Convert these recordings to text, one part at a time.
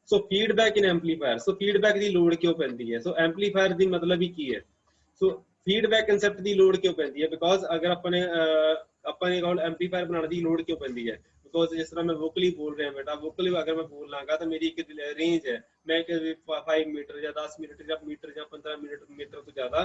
So feedback in amplifier, so feedback की लोड़ क्यों पैंदी है? सो एम्पलीफायर की मतलब ही की है? सो फीडबैक कंसैप्ट की लोड़ क्यों पैंदी है? बिकॉज अगर अपने कोल एम्पलीफायर बनाने की लोड़ क्यों पैंदी है? बिकॉज जिस तरह मैं वोकली बोल रहा बेटा, वोकली अगर मैं बोल लाँगा तो मेरी एक रेंज है, मैं 5 मीटर या 10 मीटर या मीटर या 15 मीटर तो ज़्यादा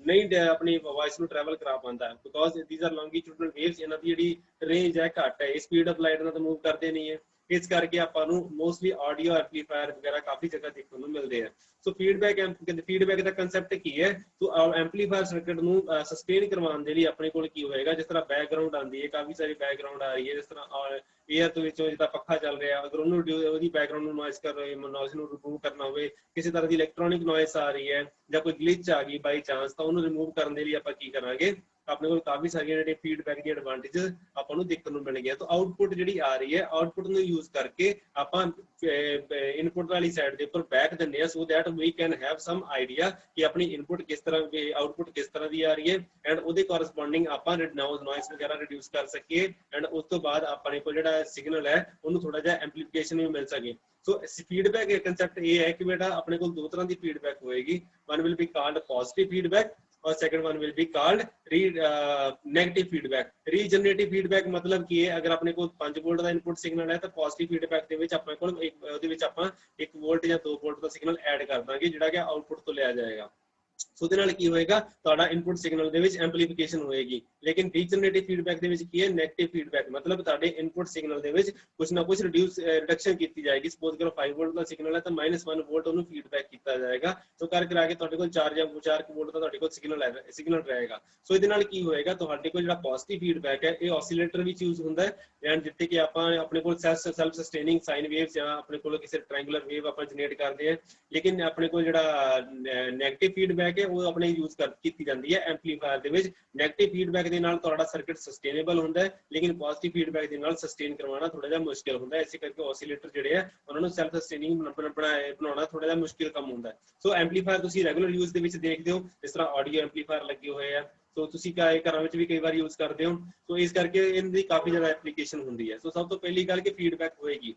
नहीं अपनी वॉइस में ट्रैवल करा पाता है, बिकॉज दीज आर लॉन्गीट्यूडनल वेव्स, इन्हों की जी रेंज है घट है, स्पीड ऑफ लाइट तो मूव करते नहीं है, इस करके ਆਪਾਂ ਨੂੰ ਮੋਸਟਲੀ ਆਡੀਓ ਐਂਪਲੀਫਾਇਰ ਵਗੈਰਾ ਕਾਫੀ ਜਗ੍ਹਾ ਦੇਖਣ ਨੂੰ ਮਿਲਦੇ ਆ। ਸੋ ਫੀਡਬੈਕ ਦਾ ਕੰਸੈਪਟ ਕੀ ਹੈ? ਸੋ ਐਂਪਲੀਫਾਇਰ ਸਰਕਟ ਨੂੰ ਸਸਟੇਨ ਕਰਵਾਉਣ ਦੇ ਲਈ ਆਪਣੇ ਕੋਲ ਕੀ ਹੋਏਗਾ, ਜਿਸ ਤਰ੍ਹਾਂ ਬੈਕਗਰਾਉਂਡ ਆਉਂਦੀ ਹੈ, ਕਾਫੀ ਸਾਰੀ ਬੈਕਗਰਾਉਂਡ ਆ ਰਹੀ ਹੈ, ਜਿਸ ਤਰ੍ਹਾਂ ਏਅਰ ਤੋਂ ਵਿੱਚੋਂ ਜਿੱਦਾਂ ਪੱਖਾ ਚੱਲ ਰਿਹਾ, ਅਗਰ ਉਹਨੂੰ ਉਹਦੀ ਬੈਕਗਰਾਉਂਡ ਨੂੰ ਨੋਇਜ਼ ਕਰ ਰਹੇ, ਨੋਇਜ਼ ਨੂੰ ਰਿਮੂਵ ਕਰਨਾ ਹੋਵੇ, ਕਿਸੇ ਤਰ੍ਹਾਂ ਦੀ ਇਲੈਕਟ੍ਰੋਨਿਕ ਨੋਇਜ਼ ਆ ਰਹੀ ਹੈ ਜਾਂ ਕੋਈ ਗਲਿਚ ਆ ਗਈ ਬਾਈ ਚਾਂਸ, ਤਾਂ ਉਹਨੂੰ ਰਿਮੂਵ ਕਰਨ ਦੇ ਲਈ ਆਪਾਂ ਕੀ ਕਰਾਂਗੇ, ਆਪਣੇ ਕੋਲ ਕਾਫੀ ਸਾਰੀਆਂ ਜਿਹੜੇ ਫੀਡਬੈਕ ਦੀ ਐਡਵਾਂਟੇजेस ਆਪਾਂ ਨੂੰ ਦੇਖਣ ਨੂੰ ਮਿਲਣਗੀਆਂ। ਤਾਂ ਆਊਟਪੁੱਟ ਜਿਹੜੀ ਆ ਰਹੀ ਹੈ, ਆਊਟਪੁੱਟ ਨੂੰ ਯੂਜ਼ ਕਰਕੇ ਆਪਾਂ ਇਨਪੁੱਟ ਵਾਲੀ ਸਾਈਡ ਦੇ ਉੱਪਰ ਬੈਕ ਦਿੰਦੇ ਆ, so that we can have some idea ਕਿ ਆਪਣੀ ਇਨਪੁੱਟ ਕਿਸ ਤਰ੍ਹਾਂ, ਆਊਟਪੁੱਟ ਕਿਸ ਤਰ੍ਹਾਂ ਦੀ ਆ ਰਹੀ ਹੈ, ਐਂਡ ਉਹਦੇ ਕੋਰਸਪੋਂਡਿੰਗ ਆਪਾਂ ਨੋਇਜ਼ ਵਗੈਰਾ ਰਿਡਿਊਸ ਕਰ ਸਕੀਏ, ਐਂਡ ਉਸ ਤੋਂ ਬਾਅਦ ਆਪਣੇ ਕੋਲ ਜਿਹੜਾ ਸਿਗਨਲ ਹੈ ਉਹਨੂੰ ਥੋੜਾ ਜਿਹਾ ਐਂਪਲੀਫਿਕੇਸ਼ਨ ਵੀ ਮਿਲ ਸਕੇ। ਸੋ ਫੀਡਬੈਕ ਕੰਸੈਪਟ ਇਹ ਹੈ ਕਿ ਬੇਟਾ ਆਪਣੇ ਕੋਲ ਦੋ ਤਰ੍ਹਾਂ ਦੀ ਫੀਡਬੈਕ ਹੋਏਗੀ, one will be called positive feedback और second one will be called negative feedback. Regenerative feedback मतलब की है, अगर अपने को 5 वोल्ट का इनपुट सिग्नल है तो पॉजिटिव फीडबैक ਦੇ ਵਿੱਚ ਆਪਣੇ ਕੋਲ ਆਪਾਂ 1 ਵੋਲਟ ਜਾਂ 2 ਵੋਲਟ ਦਾ ਸਿਗਨਲ ਐਡ ਕਰ ਦਾਂਗੇ, ਜਿਹੜਾ ਕਿ ਆਊਟਪੁੱਟ ਤੋਂ ਲਿਆ ਜਾਏਗਾ। ਸੋ ਉਹਦੇ ਨਾਲ ਕੀ ਹੋਏਗਾ, ਤੁਹਾਡਾ ਇਨਪੁੱਟ ਸਿਗਨਲ ਦੇ ਵਿੱਚ ਐਂਪਲੀਫਿਕੇਸ਼ਨ ਹੋਏਗੀ। ਲੇਕਿਨ ਰੀਜਨਰੇਟਿਵ ਫੀਡਬੈਕ ਦੇ ਵਿੱਚ ਕੀ ਹੈ, ਨੈਗੇਟਿਵ ਫੀਡਬੈਕ ਮਤਲਬ ਤੁਹਾਡੇ ਇਨਪੁੱਟ ਸਿਗਨਲ ਦੇ ਵਿੱਚ ਕੁਝ ਨਾ ਕੁਝ ਰਿਡਕਸ਼ਨ ਕੀਤੀ ਜਾਏਗੀ। ਸਪੋਜ਼ ਕਰੋ 5 ਵੋਲਟ ਦਾ ਸਿਗਨਲ ਹੈ ਤਾਂ -1 ਵੋਲਟ ਉਹਨੂੰ ਫੀਡਬੈਕ ਕੀਤਾ ਜਾਏਗਾ, ਸੋ ਕਰ ਕਰਾ ਕੇ ਤੁਹਾਡੇ ਕੋਲ 4 ਵੋਲਟ ਦਾ ਤੁਹਾਡੇ ਕੋਲ ਸਿਗਨਲ ਰਹੇਗਾ। ਸੋ ਇਹਦੇ ਨਾਲ ਕੀ ਹੋਏਗਾ, ਤੁਹਾਡੇ ਕੋਲ ਜਿਹੜਾ ਪੋਜ਼ਿਟਿਵ ਫੀਡਬੈਕ ਹੈ ਇਹ ਆਸੀਲੇਟਰ ਵਿੱਚ ਯੂਜ਼ ਹੁੰਦਾ ਹੈ, ਐਂਡ ਜਿੱਥੇ ਕਿ ਆਪਾਂ ਆਪਣੇ ਕੋਲ ਸੈਲਫ ਸਸਟੇਨਿੰਗ ਸਾਈਨ ਵੇਵਸ ਜਾਂ ਆਪਣੇ ਕੋਲ ਕਿਸੇ ਟ੍ਰਾਇੰਗੂਲਰ ਵੇਵ ਆਪਾਂ ਜਨਰੇਟ ਕਰਦੇ ਹਾਂ। ਲੇਕਿਨ ਆਪਣੇ ਕੋਲ ਜਿਹੜਾ ਨੈਗੇਟਿਵ ਫੀਡਬੈਕ ਹੈ ਉਹ ਆਪਣੇ ਯੂਜ਼ ਕੀਤੀ ਜਾਂਦੀ ਹੈ ਐਂਪਲੀਫਾਇਰ ਦੇ ਵਿੱਚ। ਨੈਗੇਟਿਵ ਫੀਡਬੈਕ ਦੇ ਨਾਲ ਤੁਹਾਡਾ ਸਰਕਟ ਸਸਟੇਨੇਬਲ ਹੁੰਦਾ ਹੈ, ਲੇਕਿਨ ਪੋਜ਼ਿਟਿਵ ਫੀਡਬੈਕ ਦੇ ਨਾਲ ਸਸਟੇਨ ਕਰਵਾਉਣਾ ਥੋੜਾ ਜਿਹਾ ਮੁਸ਼ਕਿਲ ਹੁੰਦਾ ਹੈ। ਇਸੇ ਕਰਕੇ ਆਸੀਲੇਟਰ ਜਿਹੜੇ ਆ ਉਹਨਾਂ ਨੂੰ ਸੈਲਫ ਸਸਟੇਨਿੰਗ ਬਣਾਉਣਾ ਥੋੜਾ ਜਿਹਾ ਮੁਸ਼ਕਿਲ ਕੰਮ ਹੁੰਦਾ ਹੈ। ਸੋ ਐਂਪਲੀਫਾਇਰ ਤੁਸੀਂ ਰੈਗੂਲਰ ਯੂਜ਼ ਦੇ ਵਿੱਚ ਦੇਖਦੇ ਹੋ, ਜਿਸ ਤਰ੍ਹਾਂ ਆਡੀਓ ਐਂਪਲੀਫਾਇਰ ਲੱਗੇ ਹੋਏ ਆ, ਸੋ ਤੁਸੀਂ ਘਰਾਂ ਵਿੱਚ ਵੀ ਕਈ ਵਾਰ ਯੂਜ਼ ਕਰਦੇ ਹੋ। ਸੋ ਇਸ ਕਰਕੇ ਇਹਨਾਂ ਦੀ ਕਾਫੀ ਜ਼ਿਆਦਾ ਐਪਲੀਕੇਸ਼ਨ ਹੁੰਦੀ ਹੈ। ਸੋ ਸਭ ਤੋਂ ਪਹਿਲੀ ਗੱਲ ਕਿ ਫੀਡਬੈਕ ਹੋਏਗੀ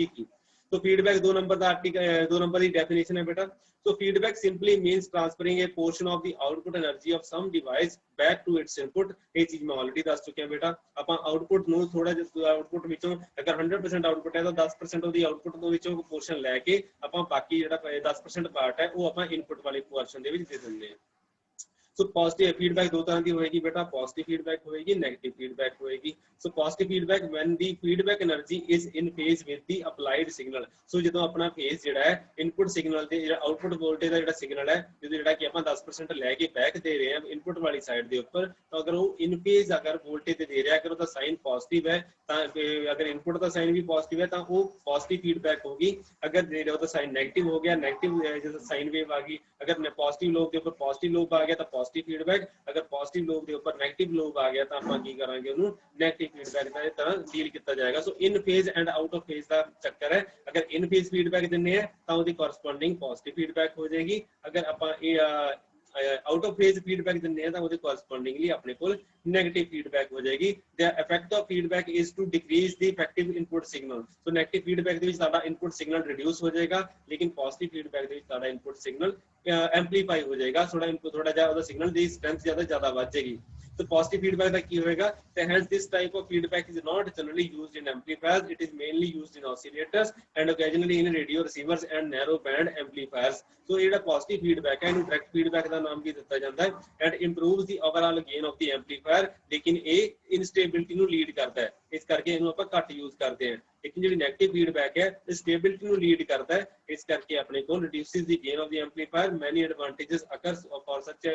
ਕੀ। तो फीडबैक 2 नंबर का आर्टिकल 2 नंबर की डेफिनेशन है बेटा। So feedback simply means transferring a portion of the output energy of some device back to its input। ये चीज मैं ऑलरेडी दस चुके हैं बेटा। ਆਪਾਂ आउटपुट ਨੂੰ ਥੋੜਾ ਜਿਹਾ आउटपुट ਵਿੱਚੋਂ ਅਗਰ 100% आउटपुट है तो 10% ਉਹਦੀ आउटपुट ਤੋਂ ਵਿੱਚੋਂ ਪੋਰਸ਼ਨ ਲੈ ਕੇ ਆਪਾਂ ਬਾਕੀ ਜਿਹੜਾ 10% ਪਾਰਟ ਹੈ ਉਹ ਆਪਾਂ ਇਨਪੁਟ ਵਾਲੇ ਪੋਰਸ਼ਨ ਦੇ ਵਿੱਚ ਦੇ ਦਿੰਦੇ ਹਾਂ। सो पॉजिटिव फीडबैक दो तरह की होएगी बेटा, पॉजिटिव फीडबैक होएगी, नेगेटिव फीडबैक होएगी। So positive feedback when the feedback energy is in phase with the applied signal. So जो अपना फेज जिहड़ा है इनपुट सिग्नल ते जिहड़ा आउटपुट वोल्टेज दा जिहड़ा सिग्नल है जो जिहड़ा कि ਆਪਾਂ 10% लेके बैक दे रहे हैं इनपुट वाली साइड दे ऊपर, तो अगर वो इन फेज अगर वोल्टेज दे रहा है, अगर उसका साइन पॉजिटिव है तो अगर इनपुट का साइन भी पॉजिटिव है तो वो पॉजिटिव फीडबैक होगी। अगर दे रहा तो साइन नेगेटिव हो गया, नेगेटिव जैसे साइन वेव आ गई, अगर पॉजिटिव लोब के ऊपर पॉजिटिव लोब आ गया तो पॉजिटिव फीडबैक, अगर पॉजिटिव लोब के ऊपर नेगेटिव लोब आ गया तो ਆਪਾਂ ਕੀ ਕਰਾਂਗੇ ਉਹਨੂੰ नेगेटिव फीडबैक ਦੀ ਤਰ੍ਹਾਂ ਡੀਲ ਕੀਤਾ ਜਾਏਗਾ। So in phase and out of phase ਦਾ ਚੱਕਰ ਹੈ। ਅਗਰ ਇਨ ਫੇਜ਼ ਫੀਡਬੈਕ ਦਿੰਨੇ ਆ ਤਾਂ ਉਹਦੀ ਕੋਰਸਪੋਂਡਿੰਗ ਪੋਜ਼ਿਟਿਵ ਫੀਡਬੈਕ ਹੋ ਜਾਏਗੀ। ਅਗਰ ਆਪਾਂ ਇਹ आउट ऑफ फेज फीडबैक दिंदे हैं तो उसके कोरस्पोंडिंगली अपने को नेगेटिव फीडबैक हो जाएगी। The effect of feedback is to decrease the effective input signal. So negative feedback ਦੇ ਵਿੱਚ ਸਾਡਾ इनपुट सिग्नल रिड्यूस हो जाएगा, लेकिन पॉजिटिव फीडबैक ਦੇ ਵਿੱਚ ਸਾਡਾ इनपुट सिग्नल एम्पलीफाई हो जाएगा। थोड़ा ਜਿਹਾ ਉਹਦਾ सिग्नल ਦੀ स्ट्रेंथ ਜ਼ਿਆਦਾ ਵੱਧ ਜਾਏਗੀ। तो पॉजिटिव फीडबैक ਦਾ ਕੀ ਹੋਏਗਾ, तो hence this type of feedback is not generally used in amplifiers, it is mainly used in oscillators and occasionally in radio receivers and narrow band amplifiers। so ਜਿਹੜਾ positive feedback ਹੈ ਇਹਨੂੰ direct feedback ਦਾ ਨਾਮ ਵੀ ਦਿੱਤਾ ਜਾਂਦਾ ਹੈ and improves the overall gain of the amplifier, ਲੇਕਿਨ ਇਹ instability ਨੂੰ ਲੀਡ ਕਰਦਾ ਹੈ, ਇਸ ਕਰਕੇ ਇਹਨੂੰ ਆਪਾਂ ਘੱਟ ਯੂਜ਼ ਕਰਦੇ ਹਾਂ। लेकिन ਜਿਹੜੀ नेगेटिव फीडबैक है स्टेबिलिटी ਨੂੰ ਲੀਡ ਕਰਦਾ ਹੈ, ਇਸ ਕਰਕੇ ਆਪਣੇ ਕੋਲ reduces the gain of the amplifier। many advantages occurs for such a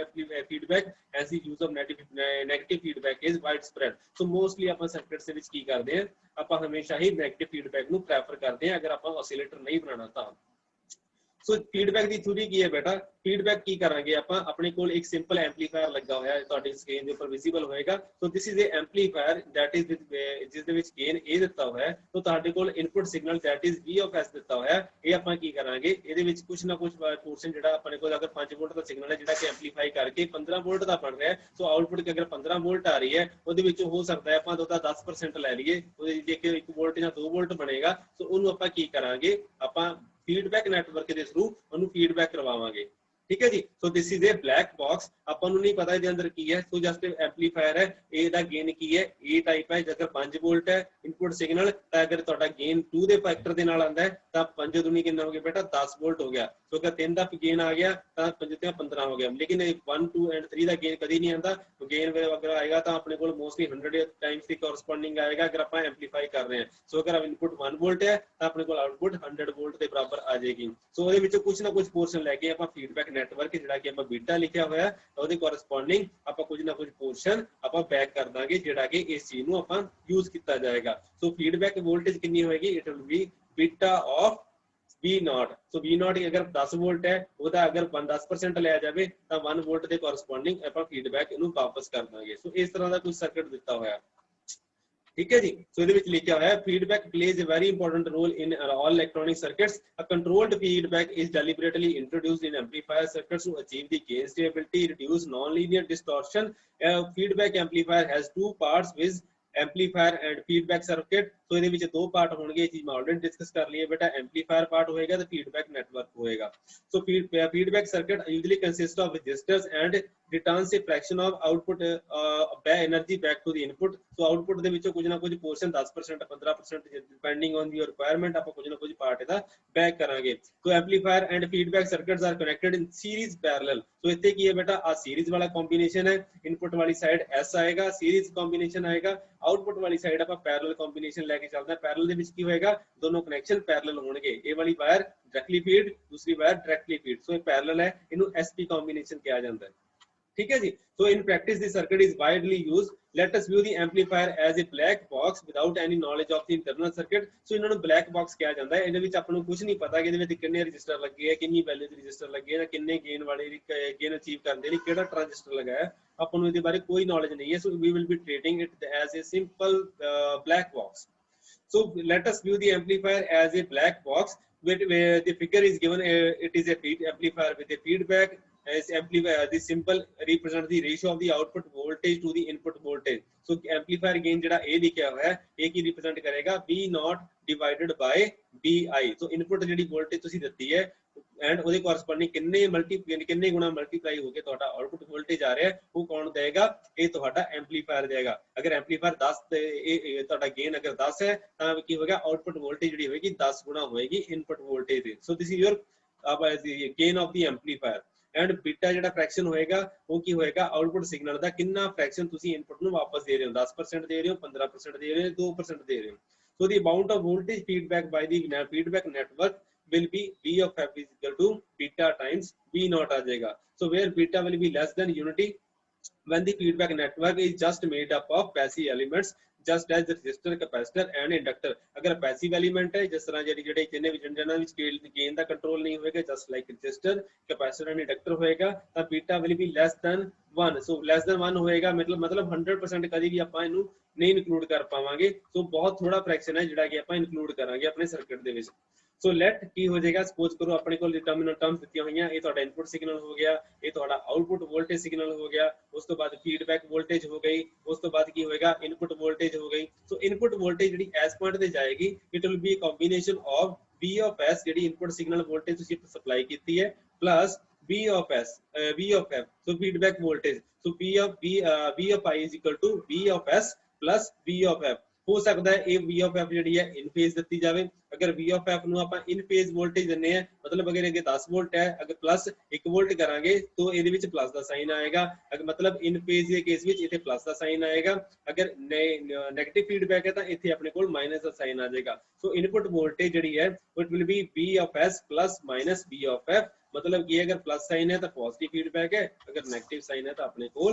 feedback as the use of negative feedback is widespread। so mostly ਆਪਾਂ ਸਰਕਟਸ ਦੇ ਵਿੱਚ ਕੀ ਕਰਦੇ ਹਾਂ, ਆਪਾਂ ਹਮੇਸ਼ਾ ਹੀ नेगेटिव फीडबैक ਨੂੰ ਪ੍ਰੈਫਰ ਕਰਦੇ ਹਾਂ अगर ਆਪਾਂ ऑसिलेटर नहीं बनाना ਤਾਂ। ਸੋ ਫੀਡਬੈਕ ਦੀ ਥਿਊਰੀ ਕੀ ਹੈ ਬੇਟਾ, ਫੀਡਬੈਕ ਕੀ ਕਰਾਂਗੇ ਆਪਾਂ, ਆਪਣੇ ਕੋਲ ਇੱਕ ਸਿੰਪਲ ਐਂਪਲੀਫਾਇਰ ਲੱਗਾ ਹੋਇਆ ਹੈ, ਤੁਹਾਡੀ ਸਕਰੀਨ ਦੇ ਉੱਪਰ ਵਿਜ਼ੀਬਲ ਹੋਏਗਾ। So this is a amplifier that is ਜਿਸ ਦੇ ਵਿੱਚ ਗੇਨ A ਦਿੱਤਾ ਹੋਇਆ ਹੈ। ਸੋ ਤੁਹਾਡੇ ਕੋਲ input signal that is V of S ਦਿੱਤਾ ਹੋਇਆ ਹੈ। ਇਹ ਆਪਾਂ ਕੀ ਕਰਾਂਗੇ, ਇਹਦੇ ਵਿੱਚ ਕੁਝ ਨਾ ਕੁਝ ਪੋਰਸ਼ਨ ਜਿਹੜਾ ਆਪਣੇ ਕੋਲ ਅਗਰ 5 ਵੋਲਟ ਦਾ ਸਿਗਨਲ ਹੈ ਜਿਹੜਾ ਕਿ ਐਂਪਲੀਫਾਈ ਕਰਕੇ 15 ਵੋਲਟ ਦਾ ਬਣ ਰਿਹਾ ਹੈ, ਸੋ ਆਊਟਪੁੱਟ ਕਿ ਅਗਰ 15 ਵੋਲਟ ਆ ਰਹੀ ਹੈ, ਉਹਦੇ ਵਿੱਚ ਹੋ ਸਕਦਾ ਹੈ ਆਪਾਂ ਉਹਦਾ 10% ਲੈ ਲਈਏ, ਉਹਦੇ ਜੇ ਕਿ 1 ਵੋਲਟ ਜਾਂ 2 ਵੋਲਟ ਬਣੇਗਾ। ਸੋ ਉਹਨੂੰ ਆਪਾਂ ਕੀ ਕਰਾਂਗੇ, ਆਪਾਂ ਫੀਡਬੈਕ ਨੈਟਵਰਕ ਦੇ ਥਰੂ ਉਹਨੂੰ ਫੀਡਬੈਕ ਕਰਵਾਵਾਂਗੇ। ਠੀਕ ਹੈ ਜੀ। So this is a black box, ਆਪਾਂ ਨੂੰ ਨਹੀਂ ਪਤਾ ਇਹਦੇ ਅੰਦਰ ਕੀ ਹੈ। ਸੋ ਜਸਟ ਐਂਪਲੀਫਾਇਰ ਹੈ, ਇਹਦਾ ਗੇਨ ਕੀ ਹੈ, A ਟਾਈਪ ਹੈ। ਜੇਕਰ 5 ਵੋਲਟ ਹੈ ਇਨਪੁਟ ਸਿਗਨਲ, ਤਾਂ ਅਗਰ ਤੁਹਾਡਾ ਗੇਨ 2 ਦੇ ਫੈਕਟਰ ਦੇ ਨਾਲ ਆਂਦਾ ਹੈ ਤਾਂ 5 दूनी कितना हो गया बेटा 10 वोल्ट हो गया। सो अगर 3 ਦਾ ਗੇਨ ਆ ਗਿਆ ਤਾਂ 5 ਤੇ 15 ਹੋ ਗਿਆ। ਲੇਕਿਨ 1 2 ਐਂਡ 3 ਦਾ ਗੇਨ ਕਦੀ ਨਹੀਂ ਆਂਦਾ। ਗੇਨ ਅਗਰ ਆਏਗਾ ਤਾਂ ਆਪਣੇ ਕੋਲ ਮੋਸਟਲੀ 100 ਟਾਈਮਸ ਦੀ ਕੋਰਸਪੋਂਡਿੰਗ ਆਏਗਾ ਅਗਰ ਆਪਾਂ ਐਂਪਲੀਫਾਈ ਕਰ ਰਹੇ ਹਾਂ। ਸੋ ਅਗਰ ਇਨਪੁਟ 1 ਵੋਲਟ ਹੈ ਤਾਂ ਆਪਣੇ ਕੋਲ ਆਊਟਪੁੱਟ 100 ਵੋਲਟ ਦੇ ਬਰਾਬਰ ਆ ਜਾਏਗੀ। ਸੋ ਉਹਦੇ ਵਿੱਚੋਂ ਕੁਝ ਨਾ ਕੁਝ ਪੋਰਸ਼ਨ ਲੈ ਕੇ ਆਪਾਂ ਫੀਡਬੈਕ ਨੈਟਵਰਕ ਜਿਹੜਾ ਕਿ ਆਪਾਂ ਬੀਟਾ ਲਿਖਿਆ ਹੋਇਆ ਉਹਦੇ ਕੋਰਸਪੋਂਡਿੰਗ ਆਪਾਂ ਕੁਝ ਨਾ ਕੁਝ ਪੋਰਸ਼ਨ ਆਪਾਂ ਬੈਕ ਕਰ ਦਾਂਗੇ ਜਿਹੜਾ ਕਿ ਇਸ ਚੀਜ਼ ਨੂੰ ਆਪਾਂ ਯੂਜ਼ ਕੀਤਾ ਜਾਏਗਾ। ਸੋ ਫੀਡਬੈਕ ਵੋਲਟੇਜ ਕਿੰਨੀ ਹੋਏਗੀ, it will B beta of V not. So V not अगर 10 वोल्ट है ਉਹਦਾ ਅਗਰ 10% ਲਿਆ ਜਾਵੇ ਤਾਂ 1 ਵੋਲਟ ਦੇ ਕੋਰਸਪੋਂਡਿੰਗ ਆਪਾਂ ਫੀਡਬੈਕ ਇਹਨੂੰ ਵਾਪਸ ਕਰ ਦਾਂਗੇ। ਸੋ ਇਸ ਤਰ੍ਹਾਂ ਦਾ ਕੁਝ ਸਰਕਟ ਦਿੱਤਾ ਹੋਇਆ, ਠੀਕ ਹੈ ਜੀ। ਸੋ ਇਹਦੇ ਵਿੱਚ ਲਿਖਿਆ ਹੋਇਆ feedback plays a very important role in all electronic circuits. A controlled feedback is deliberately introduced in amplifier circuits to achieve the gain stability, reduce non-linear distortion. A feedback amplifier has two parts with amplifier and feedback circuit. तो ਇਹਦੇ ਵਿੱਚ ਦੋ ਪਾर्ट ਹੋਣਗੇ, ਇਹ ਚੀਜ਼ ਮੈਂ already discuss ਕਰ ਲਈ ਹੈ ਬੇਟਾ। एम्पलीफायर पार्ट होएगा तो फीडबैक नेटवर्क होएगा। So feedback circuit usually consist of resistors and returns a fraction of output energy back to the input. So output ਦੇ ਵਿੱਚੋਂ ਕੁਝ ਨਾ ਕੁਝ portion 10% 15% depending on your requirement ਆਪਾਂ ਕੁਝ ਨਾ ਕੁਝ ਪਾर्ट ਇਹਦਾ ਬੈਕ ਕਰਾਂਗੇ। So amplifier and feedback circuits are connected in series parallel. So ਇੱਥੇ ਕੀ ਹੈ ਬੇਟਾ, ਆ ਸੀਰੀਜ਼ ਵਾਲਾ ਕੰਬੀਨੇਸ਼ਨ ਹੈ, ਇਨਪੁਟ ਵਾਲੀ ਸਾਈਡ S ਆਏਗਾ, ਸੀਰੀਜ਼ ਕੰਬੀਨੇਸ਼ਨ ਆਏਗਾ, ਆਊਟਪੁੱਟ ਵਾਲੀ ਸਾਈਡ ਆਪਾਂ ਪੈਰਲਲ ਕੰਬੀਨੇਸ਼ਨ ਲੈ ਕੇ ਚੱਲਦੇ ਹਾਂ। ਪੈਰਲਲ ਦੇ ਵਿੱਚ ਕੀ ਹੋਏਗਾ, ਦੋਨੋਂ ਕਨੈਕਸ਼ਨ ਪੈਰਲਲ ਹੋਣਗੇ। ਇਹ ਵਾਲੀ ਵਾਇਰ ਡਾਇਰੈਕਟਲੀ ਫੀਡ, ਦੂਸਰੀ ਵਾਇਰ ਡਾਇਰੈਕਟਲੀ ਫੀਡ। ਸੋ ਇਹ ਪੈਰਲਲ ਹੈ, ਇਹਨੂੰ SP ਕੰਬੀਨੇਸ਼ਨ ਕਿਹਾ ਜਾਂਦਾ ਹੈ, ठीक है जी। So in practice the circuit is widely used. Let us view the amplifier as a black box without any knowledge of the internal circuit. So ਇਹਨਾਂ ਨੂੰ black box ਕਿਹਾ ਜਾਂਦਾ ਹੈ। ਇਹਦੇ ਵਿੱਚ ਆਪਾਂ ਨੂੰ ਕੁਝ ਨਹੀਂ ਪਤਾ ਕਿ ਇਹਦੇ ਵਿੱਚ ਕਿੰਨੇ ਰਜਿਸਟਰ ਲੱਗੇ ਆ, ਕਿੰਨੀ ਵੈਲਿਊ ਦੇ ਰਜਿਸਟਰ ਲੱਗੇ ਆ, ਕਿੰਨੇ ਗੇਨ ਵਾਲੇ ਗੇਨ ਅਚੀਵ ਕਰਦੇ ਨੇ, ਕਿਹੜਾ ਟ੍ਰਾਂਜਿਸਟਰ ਲਗਾਇਆ, ਆਪਾਂ ਨੂੰ ਇਹਦੇ ਬਾਰੇ ਕੋਈ ਨੌਲੇਜ ਨਹੀਂ ਹੈ। So we will be treating it as a simple black box. So let us view the amplifier as a black box. Where the figure is given, it is a amplifier with a feedback. As amplifier, the symbol represents the ratio of the output voltage to the input voltage. So amplifier gain ਜਿਹੜਾ ਇਹ ਲਿਖਿਆ ਹੋਇਆ ਹੈ, ਇਹ ਕੀ represent ਕਰੇਗਾ, V naught divided by BI. So input ਜਿਹੜੀ voltage ਤੁਸੀਂ ਦਿੱਤੀ ਹੈ ਐਂਡ ਉਹਦੇ ਕੋਰਸਪੋਂਡਿੰਗ ਕਿੰਨੇ ਗੁਣਾ ਮਲਟੀਪਲਾਈ ਹੋ ਕੇ ਤੁਹਾਡਾ ਆਊਟਪੁੱਟ ਵੋਲਟੇਜ ਆ ਰਿਹਾ ਹੈ, ਉਹ ਕੌਣ ਦੇਗਾ, ਇਹ ਤੁਹਾਡਾ ਐਂਪਲੀਫਾਇਰ ਦੇਗਾ। ਅਗਰ ਐਂਪਲੀਫਾਇਰ 10 ਤੇ ਇਹ ਤੁਹਾਡਾ ਗੇਨ ਅਗਰ 10 ਹੈ ਤਾਂ ਕੀ ਹੋਏਗਾ, ਆਊਟਪੁੱਟ ਵੋਲਟੇਜ ਜਿਹੜੀ ਹੋਏਗੀ 10 ਗੁਣਾ ਹੋਏਗੀ ਇਨਪੁਟ ਵੋਲਟੇਜ ਦੇ। So this is your gain of the amplifier. And beta ਜਿਹੜਾ फ्रैक्शन होएगा वो की होएगा, आउटपुट सिग्नल ਦਾ ਕਿੰਨਾ फ्रैक्शन ਤੁਸੀਂ ਇਨਪੁਟ ਨੂੰ ਵਾਪਸ ਦੇ ਰਹੇ ਹੋ, 10% ਦੇ ਰਹੇ ਹੋ, 15% ਦੇ ਰਹੇ ਹੋ, 2% ਦੇ ਰਹੇ ਹੋ। so the amount of voltage feedback by the feedback network will be V of F is equal to beta times V naught आ जाएगा। so where beta will be less than unity when the feedback network is just made up of passive elements just as the resistor, capacitor and inductor। अगर passive element है जिस तरह ਜਿਹੜੇ ਜਿੰਨੇ ਵੀ ਜੰਜਨਾਂ ਵਿੱਚ gain ਦਾ control ਨਹੀਂ ਹੋਏਗਾ, just like resistor, capacitor and inductor ਹੋਏਗਾ, ਤਾਂ beta will be less than 1। so less than 1 ਹੋਏਗਾ ਮਤਲਬ 100% ਕਦੀ ਵੀ ਆਪਾਂ ਇਹਨੂੰ ਨਹੀਂ ਇਨਕਲੂਡ ਕਰ ਪਾਵਾਂਗੇ। ਸੋ ਬਹੁਤ ਥੋੜਾ ਫ੍ਰੈਕਸ਼ਨ ਹੈ ਜਿਹੜਾ ਕਿ ਆਪਾਂ ਇਨਕਲੂਡ ਕਰਾਂਗੇ ਆਪਣੇ ਸਰਕਟ ਦੇ ਵਿੱਚ। ਸੋ ਲੈਟ ਕੀ ਹੋ ਜਾਏਗਾ, ਸਪੋਜ਼ ਕਰੋ ਆਪਣੇ ਕੋਲ ਟਰਮੀਨਲ ਟਰਮਸ ਦਿੱਤੀਆਂ ਹੋਈਆਂ, ਇਹ ਤੁਹਾਡਾ ਇਨਪੁਟ ਸਿਗਨਲ ਹੋ ਗਿਆ, ਇਹ ਤੁਹਾਡਾ ਆਊਟਪੁੱਟ ਵੋਲਟੇਜ ਸਿਗਨਲ ਹੋ ਗਿਆ, ਉਸ ਤੋਂ ਬਾਅਦ ਫੀਡਬੈਕ ਵੋਲਟੇਜ ਹੋ ਗਈ, ਉਸ ਤੋਂ ਬਾਅਦ ਕੀ ਹੋਏਗਾ, ਇਨਪੁੱਟ ਵੋਲਟੇਜ ਹੋ ਗਈ। ਸੋ ਇਨਪੁੱਟ ਵੋਲਟੇਜ ਜਿਹੜੀ ਇਸ ਪੁਆਇੰਟ ਤੇ ਜਾਏਗੀ, it will be a combination of V of S ਜਿਹੜੀ ਇਨਪੁੱਟ ਸਿਗਨਲ ਵੋਲਟੇਜ ਤੁਸੀਂ ਸਪਲਾਈ ਕੀਤੀ ਹੈ, plus V of F so feedback voltage. So V of I is equal to V of S plus V of F। ਹੋ ਸਕਦਾ ਹੈ ਇਹ V of F ਜਿਹੜੀ ਹੈ ਇਨ ਫੇਜ਼ ਦਿੱਤੀ ਜਾਵੇ। ਅਗਰ V of F ਨੂੰ ਆਪਾਂ ਇਨ ਫੇਜ਼ ਵੋਲਟੇਜ ਦਿੰਨੇ ਆ, ਮਤਲਬ ਅਗਰ ਇਹ 10 ਵੋਲਟ ਹੈ, ਅਗਰ ਪਲੱਸ 1 ਵੋਲਟ ਕਰਾਂਗੇ ਤਾਂ ਇਹਦੇ ਵਿੱਚ ਪਲੱਸ ਦਾ ਸਾਈਨ ਆਏਗਾ। ਅਗਰ ਮਤਲਬ ਇਨ ਫੇਜ਼ ਦੇ ਕੇਸ ਵਿੱਚ ਇੱਥੇ ਪਲੱਸ ਦਾ ਸਾਈਨ ਆਏਗਾ, ਅਗਰ ਨੈਗੇਟਿਵ ਫੀਡਬੈਕ ਹੈ ਤਾਂ ਇੱਥੇ ਆਪਣੇ ਕੋਲ ਮਾਈਨਸ ਦਾ ਸਾਈਨ ਆ ਜਾਏਗਾ। ਸੋ ਇਨਪੁੱਟ ਵੋਲਟੇਜ ਜਿਹੜੀ ਹੈ it will B V of S plus minus V of F। मतलब कि अगर प्लस साइन है तो पॉजिटिव फीडबैक है, अगर नेगेटिव साइन है तो अपने को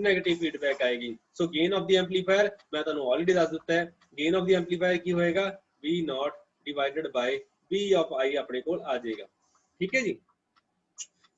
नेगेटिव फीडबैक आएगी। सो गेन ऑफ द एम्पलीफायर मैं ਤੁਹਾਨੂੰ ऑलरेडी ਦੱਸ ਦਿੱਤਾ ਹੈ, गेन ऑफ द एम्पलीफायर ਕੀ ਹੋਏਗਾ, V naught divided by V of I ਆਪਣੇ ਕੋਲ ਆ ਜਾਏਗਾ। ठीक है जी।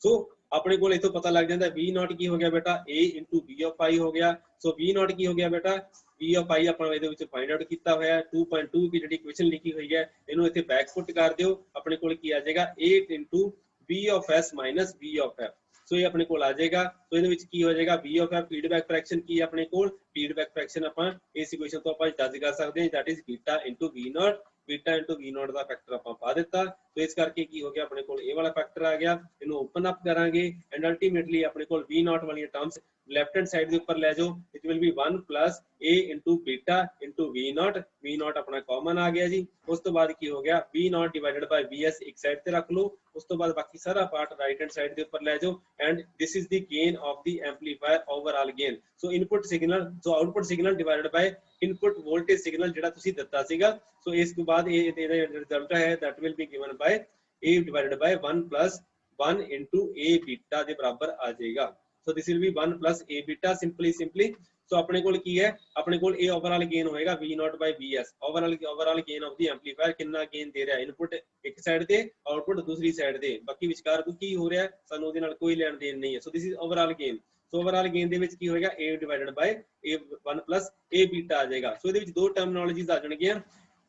सो अपने को इथों पता लग जाता v नॉट की हो गया बेटा a into v of i हो गया। सो v नॉट की हो गया बेटा v ऑफ i अपना ਇਹਦੇ ਵਿੱਚ फाइंड आउट ਕੀਤਾ ਹੋਇਆ 2.2 की ਜਿਹੜੀ ਇਕੁਏਸ਼ਨ ਲਿਖੀ ਹੋਈ ਹੈ ਇਹਨੂੰ ਇੱਥੇ ਬੈਕ ਪੁੱਟ ਕਰ ਦਿਓ ਆਪਣੇ ਕੋਲ ਕੀ ਆ ਜਾਏਗਾ 8 into v of s minus v of f। ਸੋ ਇਹ ਆਪਣੇ ਕੋਲ ਆ ਜਾਏਗਾ। ਸੋ ਇਹਦੇ ਵਿੱਚ ਕੀ ਹੋ ਜਾਏਗਾ v of f feedback fraction ਕੀ ਹੈ ਆਪਣੇ ਕੋਲ ਫੀਡਬੈਕ ਫ੍ਰੈਕਸ਼ਨ ਆਪਾਂ ਇਸ ਇਕੁਏਸ਼ਨ ਤੋਂ ਆਪਾਂ ਜੱਜ ਕਰ ਸਕਦੇ ਹਾਂ that is beta into v naught beta into V naught का फैक्टर ਆਪਾਂ ਪਾ ਦਿੱਤਾ। तो इस करके ਕੀ ਹੋ ਗਿਆ ਆਪਣੇ ਕੋਲ ਇਹ ਵਾਲਾ ਫੈਕਟਰ ਆ ਗਿਆ ਇਹਨੂੰ ਓਪਨ ਅਪ ਕਰਾਂਗੇ ਐਂਡ ਅਲਟੀਮੇਟਲੀ ਆਪਣੇ ਕੋਲ v नॉट ਵਾਲੀਆਂ ਟਰਮਸ लेफ्ट हैंड साइड ਦੇ ਉੱਪਰ ਲੈ ਜਾਓ it will be 1 plus a into beta into v not अपना कॉमन आ गया जी। ਉਸ ਤੋਂ ਬਾਅਦ ਕੀ ਹੋ ਗਿਆ v not divided by vs ਇੱਕ ਸਾਈਡ ਤੇ ਰੱਖ ਲਓ। ਉਸ ਤੋਂ ਬਾਅਦ ਬਾਕੀ ਸਾਰਾ ਪਾਰਟ ਰਾਈਟ ਹੈਂਡ ਸਾਈਡ ਦੇ ਉੱਪਰ ਲੈ ਜਾਓ and this is the gain of the amplifier overall gain. So input signal so output signal divided ਬਾय input voltage signal ਜਿਹੜਾ ਤੁਸੀਂ ਦਿੱਤਾ ਸੀਗਾ। ਸੋ ਇਸ ਤੋਂ ਬਾਅਦ ਇਹ ਇਹਦਾ ਰਿਜ਼ਲਟ ਹੈ that will be given by a divided by 1 plus 1 into a beta ਦੇ ਬਰਾਬਰ ਆ ਜਾਏਗਾ। so this will be 1 plus a beta simply so ਆਪਣੇ ਕੋਲ ਕੀ ਹੈ ਆਪਣੇ ਕੋਲ ਇਹ ਓਵਰਆਲ ਗੇਨ ਹੋਏਗਾ v naught by vs overall gain of the amplifier ਕਿੰਨਾ ਗੇਨ ਦੇ ਰਿਹਾ ਇਨਪੁਟ ਇੱਕ ਸਾਈਡ ਤੇ ਆਊਟਪੁੱਟ ਦੂਸਰੀ ਸਾਈਡ ਤੇ ਬਾਕੀ ਵਿਚਕਾਰ ਕੀ ਹੋ ਰਿਹਾ ਸਾਨੂੰ ਉਹਦੇ ਨਾਲ ਕੋਈ ਲੈਣ ਦੇਣ ਨਹੀਂ ਹੈ। So this is overall gain. So overall gain ਦੇ ਵਿੱਚ ਕੀ ਹੋਏਗਾ a divided by a 1 plus a beta ਆ ਜਾਏਗਾ। ਸੋ ਇਹਦੇ ਵਿੱਚ ਦੋ ਟਰਮਨੋਲੋਜੀਜ਼ ਆ ਜਾਣਗੀਆਂ।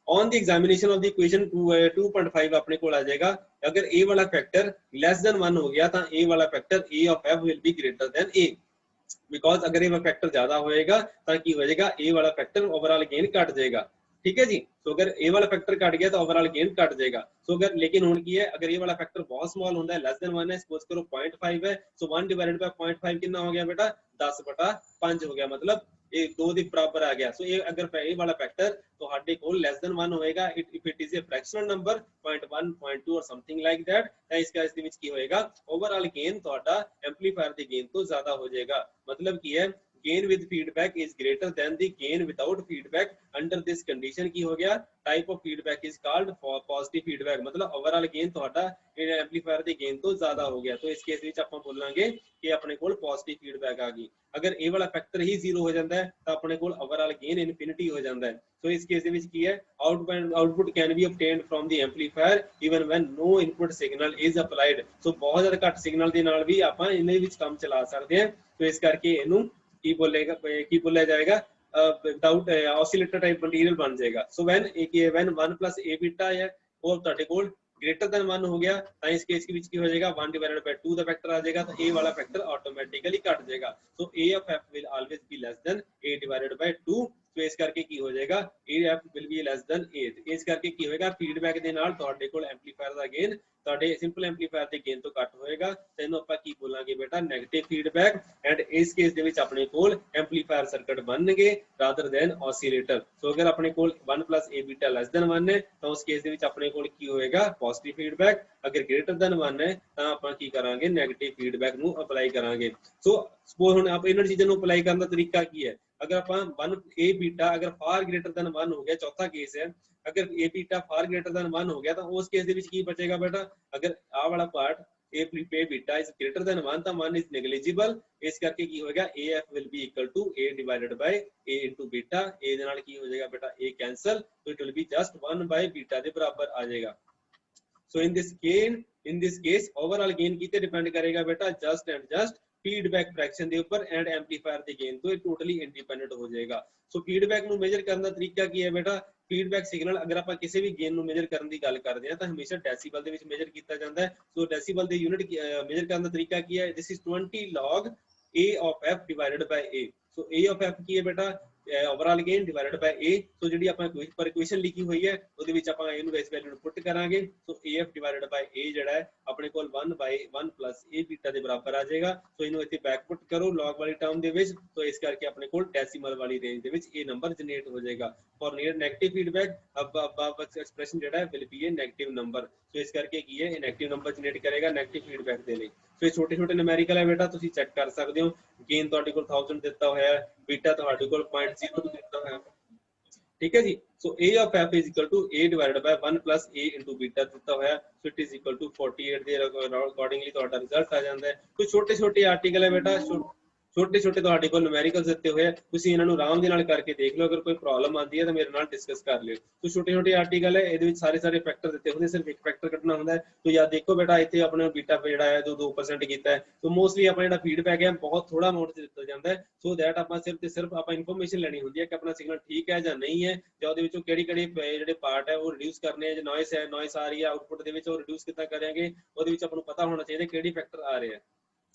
On the examination of the equation 2.5 अपने को आ जाएगा अगर a वाला फैक्टर लेस देन 1 हो गया तो a वाला factor a of f will be greater than a because अगर a वाला फैक्टर ज्यादा होएगा तो की हो जाएगा a वाला फैक्टर ओवरऑल गेन कट जाएगा। ठीक है जी। तो अगर a वाला फैक्टर कट गया तो ओवरऑल गेन कट जाएगा। सो अगर लेकिन हुन की है अगर a वाला फैक्टर बहुत स्मॉल होता है लेस देन 1 है सपोज करो 0.5 है सो 1 डिवाइडेड बाय 0.5 कितना हो गया बेटा 10/5 हो गया मतलब ਇਹ 2 ਦੇ ਬਰਾਬਰ ਆ ਗਿਆ। ਸੋ ਇਹ ਅਗਰ ਇਹ ਵਾਲਾ ਫੈਕਟਰ ਤੁਹਾਡੇ ਕੋਲ ਲੈਸ ਦੈਨ 1 ਹੋਏਗਾ if it is a fractional number 0.1 0.2 और समथिंग लाइक दैट ਤਾਂ ਇਸ ਕੇਸ ਦੇ ਵਿੱਚ ਕੀ ਹੋਏਗਾ ਓਵਰਆਲ ਗੇਨ ਤੁਹਾਡਾ ਐਂਪਲੀਫਾਇਰ ਦੇ ਗੇਨ ਤੋਂ ਜ਼ਿਆਦਾ ਹੋ ਜਾਏਗਾ। ਮਤਲਬ ਕੀ ਹੈ gain with feedback is greater than the gain without feedback under this condition ਕੀ ਹੋ ਗਿਆ type of feedback is called for positive feedback मतलब overall gain ਤੁਹਾਡਾ ਇਹ ਐਂਪਲੀਫਾਇਰ ਦੇ ਗੇਨ ਤੋਂ ਜ਼ਿਆਦਾ ਹੋ ਗਿਆ। तो ਇਸ ਕੇਸ ਵਿੱਚ ਆਪਾਂ ਬੋਲਾਂਗੇ ਕਿ ਆਪਣੇ ਕੋਲ positive feedback ਆ ਗਈ। ਅਗਰ ਇਹ ਵਾਲਾ ਫੈਕਟਰ ਹੀ 0 ਹੋ ਜਾਂਦਾ ਹੈ ਤਾਂ ਆਪਣੇ ਕੋਲ overall gain infinity ਹੋ ਜਾਂਦਾ ਹੈ। तो ਇਸ ਕੇਸ ਦੇ ਵਿੱਚ ਕੀ ਹੈ output can be obtained from the amplifier even when no input signal is applied। so ਬਹੁਤ ਜ਼ਿਆਦਾ ਘੱਟ ਸਿਗਨਲ ਦੇ ਨਾਲ ਵੀ ਆਪਾਂ ਇਹਦੇ ਵਿੱਚ ਕੰਮ ਚਲਾ ਸਕਦੇ ਹਾਂ। तो ਇਸ ਕਰਕੇ ਇਹਨੂੰ ਕੀ बोला जाएगा विदाउट ऑसिलेटर टाइप मटेरियल बन जाएगा। So when 1 plus a beta है और ਤੁਹਾਡੇ ਕੋਲ ग्रेटर देन 1 हो गया ਤਾਂ ਇਸ ਕੇਸ ਦੇ ਵਿੱਚ ਕੀ ਹੋ ਜਾਏਗਾ 1 divided by 2 ਦਾ ਫੈਕਟਰ ਆ ਜਾਏਗਾ ਤਾਂ a ਵਾਲਾ ਫੈਕਟਰ ਆਟੋਮੈਟਿਕਲੀ ਘਟ ਜਾਏਗਾ। ਸੋ a of f will always be less than a divided by 2। ਸੋ ਇਸ ਕਰਕੇ ਕੀ ਹੋ ਜਾਏਗਾ a f will be less than a। ਇਸ ਕਰਕੇ ਕੀ ਹੋਏਗਾ ਫੀਡਬੈਕ ਦੇ ਨਾਲ ਤੁਹਾਡੇ ਕੋਲ ਐਂਪਲੀਫਾਇਰ ਦਾ ਗੇਨ ਤੁਹਾਡੇ ਸਿੰਪਲ ਐਂਪਲੀਫਾਇਰ ਦੇ ਗੇਨ ਤੋਂ ਘੱਟ ਹੋਏਗਾ। ਤੈਨੂੰ ਆਪਾਂ ਕੀ ਬੋਲਾਂਗੇ ਬੇਟਾ ਨੈਗੇਟਿਵ ਫੀਡਬੈਕ ਐਂਡ ਇਸ ਕੇਸ ਦੇ ਵਿੱਚ ਆਪਣੇ ਕੋਲ ਐਂਪਲੀਫਾਇਰ ਸਰਕਟ ਬਣਨਗੇ ਰਾਦਰ ਦੈਨ ਔਸੀਲੇਟਰ। ਸੋ ਅਗਰ ਆਪਣੇ ਕੋਲ 1 plus a beta less than 1 ਹੈ ਤਾਂ ਉਸ ਕੇਸ ਦੇ ਵਿੱਚ ਆਪਣੇ ਕੋਲ ਕੀ ਹੋਏਗਾ ਪੋਜ਼ਿਟਿਵ ਫੀਡਬੈਕ ਅਗਰ ਗ੍ਰੇਟਰ ਦੈਨ 1 ਹੈ ਤਾਂ ਆਪਾਂ ਕੀ ਕਰਾਂਗੇ ਨੈਗੇਟਿਵ ਫੀਡਬੈਕ ਨੂੰ ਅਪਲਾਈ ਕਰਾਂਗੇ। ਸੋ ਸਪੋਜ਼ ਹੁਣ ਆਪਾਂ ਇਹਨਾਂ ਚੀਜ਼ਾਂ ਨੂੰ ਅਪਲਾਈ ਕਰਨ ਦਾ ਤਰੀਕਾ ਕੀ ਹੈ अगर अपन 1 a बीटा अगर फार ग्रेटर देन 1 हो गया चौथा केस है अगर a beta far greater than 1 हो गया तो उस केस ਦੇ ਵਿੱਚ ਕੀ ਬਚੇਗਾ ਬੇਟਾ ਅਗਰ ਆ ਵਾਲਾ part a beta is greater than 1 ਤਾਂ 1 is negligible। ਇਸ ਕਰਕੇ ਕੀ ਹੋਏਗਾ af will be equal to a divided by a into beta। a ਦੇ ਨਾਲ ਕੀ ਹੋ ਜਾਏਗਾ ਬੇਟਾ a cancel so it will be just 1 by beta ਦੇ ਬਰਾਬਰ ਆ ਜਾਏਗਾ। so in this case overall gain ਕਿਤੇ ਡਿਪੈਂਡ ਕਰੇਗਾ ਬੇਟਾ just and just feedback fraction ਦੇ ਉੱਪਰ ਐਂਡ ਐਂਪਲੀਫਾਇਰ ਦੇ ਗੇਨ ਤੋਂ ਇਹ ਟੋਟਲੀ ਇੰਡੀਪੈਂਡੈਂਟ ਹੋ ਜਾਏਗਾ। ਸੋ ਫੀਡਬੈਕ ਨੂੰ ਮੇਜਰ ਕਰਨ ਦਾ ਤਰੀਕਾ ਕੀ ਹੈ ਬੇਟਾ ਫੀਡਬੈਕ ਸਿਗਨਲ ਅਗਰ ਆਪਾਂ ਕਿਸੇ ਵੀ ਗੇਨ ਨੂੰ ਮੇਜਰ ਕਰਨ ਦੀ ਗੱਲ ਕਰਦੇ ਹਾਂ ਤਾਂ ਹਮੇਸ਼ਾ ਡੈਸੀਬਲ ਦੇ ਵਿੱਚ ਮੇਜਰ ਕੀਤਾ ਜਾਂਦਾ ਹੈ। ਸੋ ਡੈਸੀਬਲ ਦੇ ਯੂਨਿਟ ਮੇਜਰ ਕਰਨ ਦਾ ਤਰੀਕਾ ਕੀ ਹੈ this is 20 log a of f divided by a। So a of f ਕੀ ਹੈ ਬੇਟਾ overall gain divided by a। तो ਜਿਹੜੀ ਆਪਾਂ ਪਰ ਇਕੁਏਸ਼ਨ ਲਿਖੀ ਹੋਈ ਹੈ ਉਹਦੇ ਵਿੱਚ ਆਪਾਂ ਇਹਨੂੰ ਇਸ ਵੈਲਿਊ ਨੂੰ ਪੁੱਟ ਕਰਾਂਗੇ। ਸੋ af ਡਿਵਾਈਡਡ ਬਾय a ਜਿਹੜਾ ਹੈ ਆਪਣੇ ਕੋਲ 1 by 1 plus a ਬੀਟਾ ਦੇ ਬਰਾਬਰ ਆ ਜਾਏਗਾ। ਸੋ ਇਹਨੂੰ ਇੱਥੇ ਬੈਕ ਪੁੱਟ ਕਰੋ log ਵਾਲੀ ਟਰਮ ਦੇ ਵਿੱਚ तो ਇਸ ਕਰਕੇ ਆਪਣੇ ਕੋਲ ਡੈਸੀਮਲ ਵਾਲੀ ਰੇਂਜ ਦੇ ਵਿੱਚ ਇਹ ਨੰਬਰ ਜਨਰੇਟ ਹੋ ਜਾਏਗਾ। ਫॉर ਨੀਅਰ 네ਗੇਟਿਵ ਫੀਡਬੈਕ ਅਬ ਐਕਸਪ੍ਰੈਸ਼ਨ ਜਿਹੜਾ ਹੈ will be a negative number. So ਇਸ ਕਰਕੇ ਕੀ ਹੈ ਇਹ 네ਗੇਟਿਵ ਨੰਬਰ ਜਨਰੇਟ ਕਰੇਗਾ 네ਗੇਟਿਵ ਫੀਡਬੈਕ ਦੇ ਲਈ। ਸੋ ਇਹ ਛੋਟੇ ਛੋਟੇ ਨਿਊਮੈਰੀਕਲ ਹੈ ਬੇਟਾ ਤੁਸੀਂ ਚੈੱਕ ਕਰ ਸਕਦੇ ਹੋ। ਗੇਨ ਤੁਹਾਡੇ ਕੋਲ 1000 ਦਿੱਤਾ ਹੋਇਆ ਹੈ ਬੀਟਾ ਤੁਹਾਡੇ ਕੋਲ 0.02 ਦਿੱਤਾ ਹੋਇਆ ठीक है जी। सो a of f is equal to a divided by 1 plus a into beta ਦਿੱਤਾ ਹੋਇਆ so it is equal to 48 ਦੇ ਅਕੋਰਡਿੰਗਲੀ ਤੁਹਾਡਾ ਰਿਜ਼ਲਟ ਆ ਜਾਂਦਾ ਹੈ। ਕੋਈ ਛੋਟੇ ਛੋਟੇ ਆਰਟੀਕਲ ਹੈ ਬੇਟਾ ਛੋਟੇ ਛੋਟੇ ਤੁਹਾਡੇ ਕੋਲ ਨੂਮੈਰੀਕਲਸ ਦਿੱਤੇ ਹੋਏ ਆ, ਤੁਸੀਂ ਇਹਨਾਂ ਨੂੰ ਆਰਾਮ ਦੇ ਨਾਲ ਕਰਕੇ ਦੇਖ ਲਓ। ਅਗਰ ਕੋਈ ਪ੍ਰੋਬਲਮ ਆਉਂਦੀ ਹੈ ਤਾਂ ਮੇਰੇ ਨਾਲ ਡਿਸਕਸ ਕਰ ਲਿਓ। तो छोटे छोटे आर्टिकल है, ਇਹਦੇ ਵਿੱਚ ਸਾਰੇ ਸਾਰੇ ਫੈਕਟਰ ਦਿੱਤੇ ਹੁੰਦੇ, ਸਿਰਫ ਇੱਕ ਫੈਕਟਰ ਕੱਢਣਾ ਹੁੰਦਾ ਹੈ। तो याद देखो बेटा ਇੱਥੇ ਆਪਣੇ ਬੀਟਾ ਜਿਹੜਾ ਹੈ ਜੋ 2% ਕੀਤਾ ਹੈ, तो ਮੋਸਟਲੀ ਆਪਣਾ ਜਿਹੜਾ ਫੀਡਬੈਕ ਹੈ ਬਹੁਤ ਥੋੜਾ ਅਮਾਉਂਟ ਚ ਦਿੱਤਾ ਜਾਂਦਾ ਹੈ, ਸੋ ਦੈਟ ਆਪਾਂ ਸਿਰਫ ਤੇ ਸਿਰਫ ਆਪਾਂ ਇਨਫੋਰਮੇਸ਼ਨ ਲੈਣੀ ਹੁੰਦੀ ਹੈ ਕਿ ਆਪਣਾ ਸਿਗਨਲ ਠੀਕ ਹੈ ਜਾਂ ਨਹੀਂ ਹੈ, ਜਾਂ ਉਹਦੇ ਵਿੱਚੋਂ ਕਿਹੜੀ ਕਿਹੜੀ ਜਿਹੜੇ ਪਾਰਟ ਹੈ ਉਹ ਰਿਡਿਊਸ ਕਰਨੇ ਹੈ, ਜੇ ਨੋਇਸ ਹੈ, ਨੋਇਸ ਆ ਰਹੀ ਹੈ ਆਊਟਪੁੱਟ ਦੇ ਵਿੱਚ, ਉਹ ਰਿਡਿਊਸ ਕਿੱਦਾਂ ਕਰਾਂਗੇ, ਉਹਦੇ ਵਿੱਚ ਆਪਾਂ ਨੂੰ ਪਤਾ ਹੋਣਾ ਚਾਹੀਦਾ ਕਿਹੜੀ ਫੈਕਟਰ ਆ ਰਹੇ ਹੈ।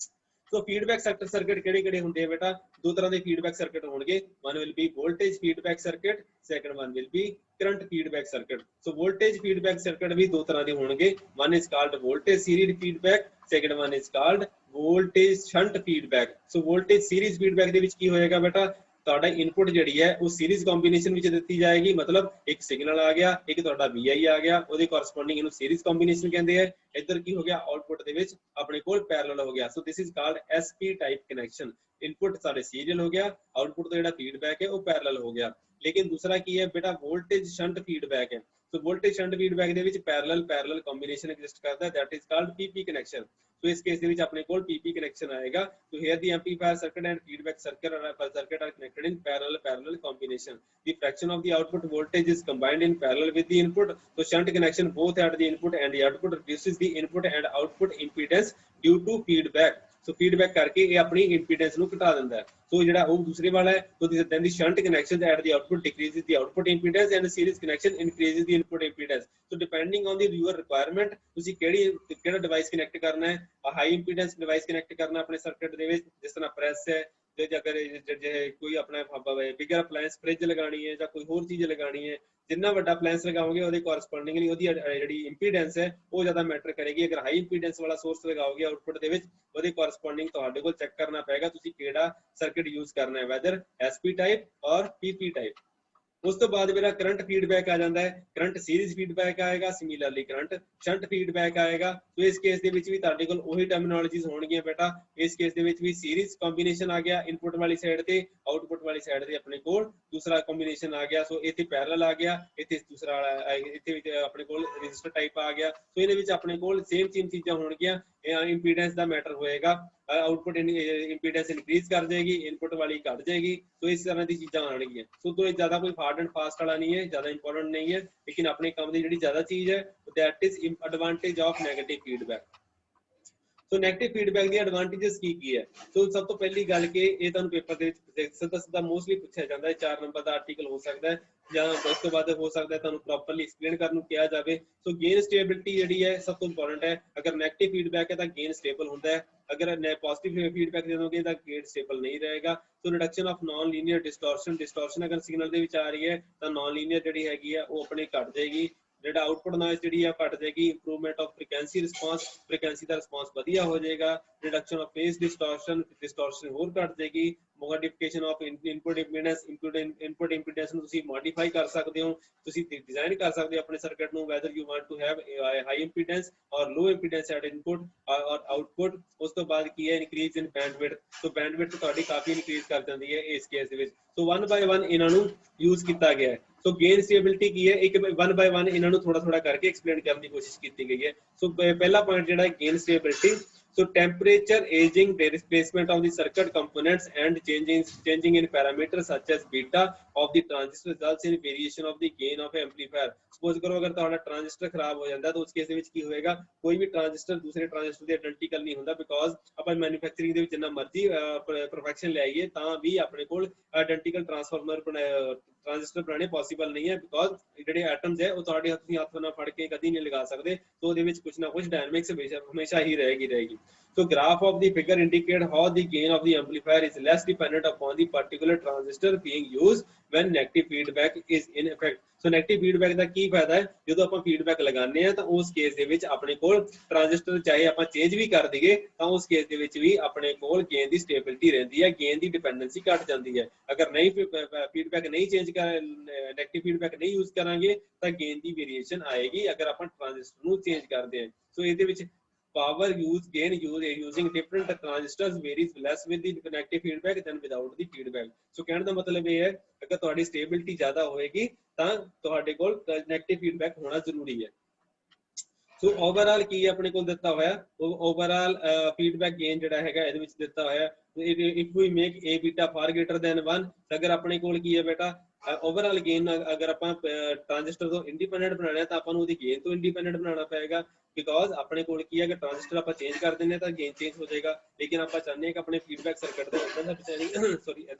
ਸੋ ਫੀਡਬੈਕ ਸਰਕਟ ਕਿਹੜੇ ਕਿਹੜੇ ਹੁੰਦੇ ਆ ਬੇਟਾ? ਦੋ ਤਰ੍ਹਾਂ ਦੇ ਫੀਡਬੈਕ ਸਰਕਟ ਹੋਣਗੇ, one will be voltage feedback circuit, second one will be current feedback circuit। so voltage feedback circuit ਵੀ ਦੋ ਤਰ੍ਹਾਂ ਦੇ ਹੋਣਗੇ, one is called voltage series feedback, second one is called voltage shunt feedback। so voltage series feedback ਦੇ ਵਿੱਚ ਕੀ ਹੋਏਗਾ ਬੇਟਾ? ਤੁਹਾਡਾ ਇਨਪੁਟ ਜਿਹੜੀ ਹੈ ਉਹ ਸੀਰੀਜ਼ ਕੰਬੀਨੇਸ਼ਨ ਵਿੱਚ ਦਿੱਤੀ ਜਾਏਗੀ, ਮਤਲਬ ਇੱਕ ਸਿਗਨਲ ਆ ਗਿਆ, ਇੱਕ ਤੁਹਾਡਾ VI ਆ ਗਿਆ, ਉਹਦੇ ਕੋਰਸਪੋਂਡਿੰਗ ਇਹਨੂੰ ਸੀਰੀਜ਼ ਕੰਬੀਨੇਸ਼ਨ ਕਹਿੰਦੇ ਆ। ਇੱਧਰ ਕੀ ਹੋ ਗਿਆ? ਆਊਟਪੁੱਟ ਦੇ ਵਿੱਚ ਆਪਣੇ ਕੋਲ ਪੈਰਲਲ ਹੋ ਗਿਆ। So this is called SP type connection. Input ਸਾਡੇ ਸੀਰੀਅਲ ਹੋ ਗਿਆ, ਆਊਟਪੁੱਟ ਦਾ ਜਿਹੜਾ ਫੀਡਬੈਕ ਹੈ ਉਹ ਪੈਰਲਲ ਹੋ ਗਿਆ। ਲੇਕਿਨ ਦੂਸਰਾ ਕੀ ਹੈ ਬੇਟਾ? ਵੋਲਟੇਜ ਸ਼ੰਟ ਫੀਡਬੈਕ ਹੈ। ਸੋ ਵੋਲਟੇਜ ਸ਼ੰਟ ਫੀਡਬੈਕ ਦੇ ਵਿੱਚ ਪੈਰਲਲ ਕੰਬੀਨੇਸ਼ਨ ਐਗਜ਼ਿਸਟ ਕਰਦਾ ਹੈ, that is called PP connection. So ਇਸ ਕੇਸ ਦੇ ਵਿੱਚ ਆਪਣੇ ਕੋਲ PP ਕਨੈਕਸ਼ਨ ਆਏਗਾ। So here the amplifier circuit and feedback circuit are connected in parallel combination। the fraction of the output voltage is combined in parallel with the input। so shunt connection both at the input and the output reduces the input and output impedance due to feedback। So feedback ਕਰਕੇ ਇਹ ਆਪਣੀ ਇੰਪੀਡੈਂਸ ਨੂੰ ਘਟਾ ਦਿੰਦਾ ਹੈ। ਸੋ ਜਿਹੜਾ ਉਹ ਦੂਸਰੇ ਵਾਲਾ ਹੈ, so then the shunt connection at the output decreases the output impedance and the series connection increases the input impedance। so depending on the your requirement ਤੁਸੀਂ ਕਿਹੜਾ ਡਿਵਾਈਸ ਕਨੈਕਟ ਕਰਨਾ ਹੈ। ਹਾਈ ਇੰਪੀਡੈਂਸ ਡਿਵਾਈਸ ਕਨੈਕਟ ਕਰਨਾ ਆਪਣੇ circuit ਦੇ ਵਿੱਚ, ਜਿਸ ਤਰ੍ਹਾਂ ਪ੍ਰੈਸ ਹੈ, ਜੇ ਅਗਰ ਕੋਈ ਆਪਣਾ ਬਿਗਰ ਅਪਲਾਇੰਸ ਫ੍ਰਿਜ ਲਗਾਣੀ ਹੈ ਜਾਂ ਕੋਈ ਹੋਰ ਚੀਜ਼ ਲਗਾਣੀ ਹੈ, ਜਿੰਨਾ ਵੱਡਾ ਅਪਲਾਇੰਸ ਲਗਾਓਗੇ ਉਹਦੇ ਕੋਰਸਪੋਂਡਿੰਗਲੀ ਉਹਦੀ ਜਿਹੜੀ ਇੰਪੀਡੈਂਸ ਹੈ ਉਹ ਜ਼ਿਆਦਾ ਮੈਟਰ ਕਰੇਗੀ। ਅਗਰ ਹਾਈ ਇੰਪੀਡੈਂਸ ਵਾਲਾ ਸੋਰਸ ਲਗਾਓਗੇ ਆਊਟਪੁੱਟ ਦੇ ਵਿੱਚ, ਉਹਦੇ ਕੋਰਸਪੋਂਡਿੰਗ ਤੁਹਾਡੇ ਕੋਲ ਚੈੱਕ ਕਰਨਾ ਪਏਗਾ ਤੁਸੀਂ ਕਿਹੜਾ ਸਰਕਟ ਯੂਜ਼ ਕਰਨਾ ਹੈ, ਵੈਦਰ SP ਟਾਈਪ ਔਰ PP ਟਾਈਪ। ਉਸ ਤੋਂ ਬਾਅਦ ਮੇਰਾ ਕਰੰਟ ਫੀਡਬੈਕ ਆ ਜਾਂਦਾ ਹੈ। ਕਰੰਟ ਸੀਰੀਜ਼ ਫੀਡਬੈਕ ਆਏਗਾ, ਸਿਮਿਲਰਲੀ ਕਰੰਟ ਸ਼ੰਟ ਫੀਡਬੈਕ ਆਏਗਾ। ਸੋ ਇਸ ਕੇਸ ਦੇ ਵਿੱਚ ਵੀ ਤੁਹਾਡੇ ਕੋਲ ਉਹੀ ਟਰਮੀਨੋਲੋਜੀਜ਼ ਹੋਣਗੀਆਂ ਬੇਟਾ। ਇਸ ਕੇਸ ਦੇ ਵਿੱਚ ਵੀ ਸੀਰੀਜ਼ ਕੰਬੀਨੇਸ਼ਨ ਆ ਗਿਆ ਇਨਪੁਟ ਵਾਲੀ ਸਾਈਡ ਤੇ, ਆਊਟਪੁੱਟ ਵਾਲੀ ਸਾਈਡ ਤੇ ਆਪਣੇ ਕੋਲ ਦੂਸਰਾ ਕੰਬੀਨੇਸ਼ਨ ਆ ਗਿਆ। ਸੋ ਇੱਥੇ ਪੈਰਲਲ ਆ ਗਿਆ, ਇੱਥੇ ਦੂਸਰਾ ਇੱਥੇ ਆਪਣੇ ਕੋਲ ਰੈਜ਼ਿਸਟਰ ਟਾਈਪ ਆ ਗਿਆ। ਸੋ ਇਹਦੇ ਵਿੱਚ ਆਪਣੇ ਕੋਲ ਸੇਮ ਚੀਜ਼ਾਂ ਹੋਣਗੀਆਂ। ਇੰਪੀਡੈਂਸ ਦਾ ਮੈਟਰ ਹੋਏਗਾ, ਆਊਟਪੁੱਟ ਇੰਪੀਡੈਂਸ ਇਨਕਰੀਜ਼ ਕਰ ਜਾਏਗੀ, ਇਨਪੁਟ ਵਾਲੀ ਘਟ ਜਾਏਗੀ। ਸੋ ਇਸ ਤਰ੍ਹਾਂ ਦੀ ਚੀਜ਼ਾਂ ਆਣਗੀਆਂ। ਸੋ ਤੋਂ ਜ਼ਿਆਦਾ ਕੋਈ ਹਾਰਡ ਐਂਡ ਫਾਸਟ ਵਾਲਾ ਨਹੀਂ ਹੈ, ਜ਼ਿਆਦਾ ਇੰਪੋਰਟੈਂਟ ਨਹੀਂ ਹੈ, ਲੇਕਿਨ ਆਪਣੇ ਕੰਮ ਦੀ ਜਿਹੜੀ ਜ਼ਿਆਦਾ ਚੀਜ਼ ਹੈ that is advantage of negative feedback। So negative feedback the advantages ਕੀ ਹੈ? ਸੋ ਸਭ ਤੋਂ ਪਹਿਲੀ ਗੱਲ ਕਿ ਇਹ ਤੁਹਾਨੂੰ ਪੇਪਰ ਦੇ ਵਿੱਚ ਸਿੱਧਾ ਮੋਸਟਲੀ ਪੁੱਛਿਆ ਜਾਂਦਾ ਹੈ, 4 ਨੰਬਰ ਦਾ ਆਰਟੀਕਲ ਹੋ ਸਕਦਾ ਹੈ ਜਾਂ ਉਸ ਤੋਂ ਬਾਅਦ ਹੋ ਸਕਦਾ ਹੈ ਤੁਹਾਨੂੰ ਪ੍ਰੋਪਰਲੀ ਐਕਸਪਲੇਨ ਕਰਨ ਨੂੰ ਕਿਹਾ ਜਾਵੇ। ਸੋ ਗੇਨ ਸਟੇਬਿਲਿਟੀ ਜਿਹੜੀ ਹੈ ਸਭ ਤੋਂ ਇੰਪੋਰਟੈਂਟ ਹੈ। ਅਗਰ ਨੈਗੇਟਿਵ ਫੀਡਬੈਕ ਹੈ ਤਾਂ ਗੇਨ ਸਟੇਬਲ ਹੁੰਦਾ ਹੈ, ਅਗਰ ਪੋਜ਼ਿਟਿਵ ਫੀਡਬੈਕ ਦੇ ਦੋਗੇ ਤਾਂ ਗੇਨ ਸਟੇਬਲ ਨਹੀਂ ਰਹੇਗਾ। ਸੋ reduction of naan linear distortion ਅਗਰ ਸਿਗਨਲ ਦੇ ਵਿੱਚ ਆ ਰਹੀ ਹੈ ਤਾਂ ਨਾਨ ਲੀਨੀਅਰ ਜਿਹੜੀ ਹੈਗੀ ਹੈ ਉਹ ਆਪਣੇ ਘਟ ਜਾਏਗੀ। ਜਿਹੜਾ ਆਊਟਪੁੱਟ ਨੋਇਜ਼ ਜਿਹੜੀ ਆ ਘਟ ਜਾਏਗੀ। Improvement of frequency response, frequency the response ਵਧੀਆ ਹੋ ਜਾਏਗਾ। ਰਿਡਕਸ਼ਨ ਆਫ ਫੇਸ ਡਿਸਟੋਰਸ਼ਨ ਹੋਰ ਘਟ ਜਾਏਗੀ। ਮੋਡੀਫਿਕੇਸ਼ਨ ਆਫ ਇਨਪੁਟ ਇੰਪੀਡੈਂਸ ਨੂੰ ਤੁਸੀਂ ਮੋਡੀਫਾਈ ਕਰ ਸਕਦੇ ਹੋ, ਤੁਸੀਂ ਡਿਜ਼ਾਈਨ ਕਰ ਸਕਦੇ ਹੋ ਆਪਣੇ ਸਰਕਟ ਨੂੰ, whether you want to have high impedance or low impedance at input or output. ਉਸ ਤੋਂ ਬਾਅਦ ਕੀ ਹੈ? Increase in bandwidth. So bandwidth ਤੁਹਾਡੀ ਕਾਫੀ ਇਨਕਰੀਜ਼ ਕਰ ਜਾਂਦੀ ਹੈ ਇਸ ਕੇਸ ਦੇ ਵਿੱਚ। ਸੋ 1 by 1 ਇਹਨਾਂ ਨੂੰ ਯੂਜ਼ ਕੀਤਾ ਗਿਆ ਹੈ। ਸੋ ਗੇਨ ਸਟੇਬਿਲਿਟੀ ਕੀ ਹੈ? ਇੱਕ 1 by 1 ਇਹਨਾਂ ਨੂੰ ਥੋੜਾ ਕਰਕੇ ਐਕਸਪਲੇਨ ਕਰਨ ਦੀ ਕੋਸ਼ਿਸ਼ ਕੀਤੀ ਗਈ ਹੈ। ਸੋ ਪਹਿਲਾ ਪੁਆਇੰਟ ਜਿਹੜਾ ਹੈ gain stability. So temperature, aging, the replacement of the circuit components and changing in parameters such as beta of the transistor results in variation of the gain of amplifier। Suppose करो अगर ਤੁਹਾਡਾ transistor खराब हो जाता है तो उस case ਦੇ ਵਿੱਚ ਕੀ ਹੋਏਗਾ? ਕੋਈ ਵੀ ट्रांजिस्टर ਦੂਸਰੇ ट्रांजिस्टर ਦੇ ਆਇਡੈਂਟੀਕਲ ਨਹੀਂ ਹੁੰਦਾ, ਬਿਕੋਜ਼ ਆਪਾਂ ਮੈਨੂਫੈਕਚਰਿੰਗ ਦੇ ਵਿੱਚ ਜਿੰਨਾ ਮਰਜ਼ੀ ਪਰਫੈਕਸ਼ਨ ਲੈ ਆਈਏ ਤਾਂ ਵੀ ਆਪਣੇ ਕੋਲ ਆਇਡੈਂਟੀਕਲ ट्रांजिस्टर बनाने पॉसिबल नहीं है, बिकॉज ਜਿਹੜੇ ਐਟਮਸ ਹੈ ਉਹ ਤੁਹਾਡੇ ਹੱਥ ਨਾਲ ਫੜ ਕੇ ਕਦੀ ਨਹੀਂ ਲਗਾ ਸਕਦੇ। तो ਉਹਦੇ ਵਿੱਚ ਕੁਝ ਨਾ ਕੁਝ ਡਾਇਨਾਮਿਕਸ ਹਮੇਸ਼ਾ ਹੀ ਰਹੇਗੀ। So graph of the figure indicate how the gain of the amplifier is less dependent upon the particular transistor being used when negative feedback is in effect। So negative feedback ਦਾ ਕੀ ਫਾਇਦਾ ਹੈ? ਜਦੋਂ ਆਪਾਂ feedback ਲਗਾਉਂਦੇ ਆ ਤਾਂ ਉਸ case ਦੇ ਵਿੱਚ ਆਪਣੇ ਕੋਲ ਟ੍ਰਾਂजिस्टर ਚਾਹੇ ਆਪਾਂ ਚੇਂਜ ਵੀ ਕਰ ਦਈਏ ਤਾਂ ਉਸ ਕੇਸ ਦੇ ਵਿੱਚ ਵੀ ਆਪਣੇ ਕੋਲ ਗੇਨ ਦੀ ਸਟੇਬਿਲਿਟੀ ਰਹਿੰਦੀ ਹੈ, ਗੇਨ ਦੀ ਡਿਪੈਂਡੈਂਸੀ ਘਟ ਜਾਂਦੀ ਹੈ। ਅਗਰ ਨਹੀਂ ਫੀਡਬੈਕ ਨਹੀਂ ਚੇਂਜ ਕਰ ਨੈਗੇਟਿਵ ਫੀਡਬੈਕ ਨਹੀਂ ਯੂਜ਼ ਕਰਾਂਗੇ ਤਾਂ ਗੇਨ ਦੀ ਵੇਰੀਏਸ਼ਨ ਆਏਗੀ ਅਗਰ ਆਪਾਂ ਟ੍ਰਾਂजिस्टर ਨੂੰ ਚੇਂਜ ਕਰਦੇ ਹਾਂ। ਸੋ ਇਹਦੇ ਵਿੱਚ power gain using different transistors varies less with the negative feedback than without the feedback। so ਕਹਿਣ ਦਾ ਮਤਲਬ ਇਹ ਹੈ ਅਗਰ ਤੁਹਾਡੀ ਸਟੇਬਿਲਿਟੀ ਜ਼ਿਆਦਾ ਹੋਏਗੀ ਤਾਂ ਤੁਹਾਡੇ ਕੋਲ ਨੈਗੇਟਿਵ ਫੀਡਬੈਕ ਹੋਣਾ ਜ਼ਰੂਰੀ ਹੈ। ਸੋ ਓਵਰਆਲ ਕੀ ਆਪਣੇ ਕੋਲ ਦਿੱਤਾ ਹੋਇਆ, ਓਵਰਆਲ ਫੀਡਬੈਕ ਗੇਨ ਜਿਹੜਾ ਹੈਗਾ ਇਹਦੇ ਵਿੱਚ ਦਿੱਤਾ ਹੋਇਆ, if we make a beta far greater than 1, ਅਗਰ ਆਪਣੇ ਕੋਲ ਕੀ ਹੈ ਬੇਟਾ ਓਵਰਆਲ ਗੇਨ ਅਗਰ ਆਪਾਂ ਟ੍ਰਾਂਜਿਸਟਰ ਤੋਂ ਇੰਡੀਪੈਂਡੈਂਟ ਬਣਾਉਣਾ ਤਾਂ ਆਪਾਂ ਨੂੰ ਉਹਦੀ ਗੇਨ ਤੋਂ ਇੰਡੀਪੈਂਡੈਂਟ ਬਣਾਉਣਾ ਪਏਗਾ, ਬਿਕੋਜ਼ ਆਪਣੇ ਕੋਲ ਕੀ ਹੈ ਕਿ ਟ੍ਰਾਂਜਿਸਟਰ ਆਪਾਂ ਚੇਂਜ ਕਰ ਦਿੰਦੇ ਤਾਂ ਗੇਨ ਚੇਂਜ ਹੋ ਜਾਏਗਾ, ਲੇਕਿਨ ਆਪਾਂ ਚਾਹੁੰਦੇ ਹਾਂ ਕਿ ਆਪਣੇ ਫੀਡਬੈਕ ਸਰਕਟ ਦਾ ਇਦਾਂ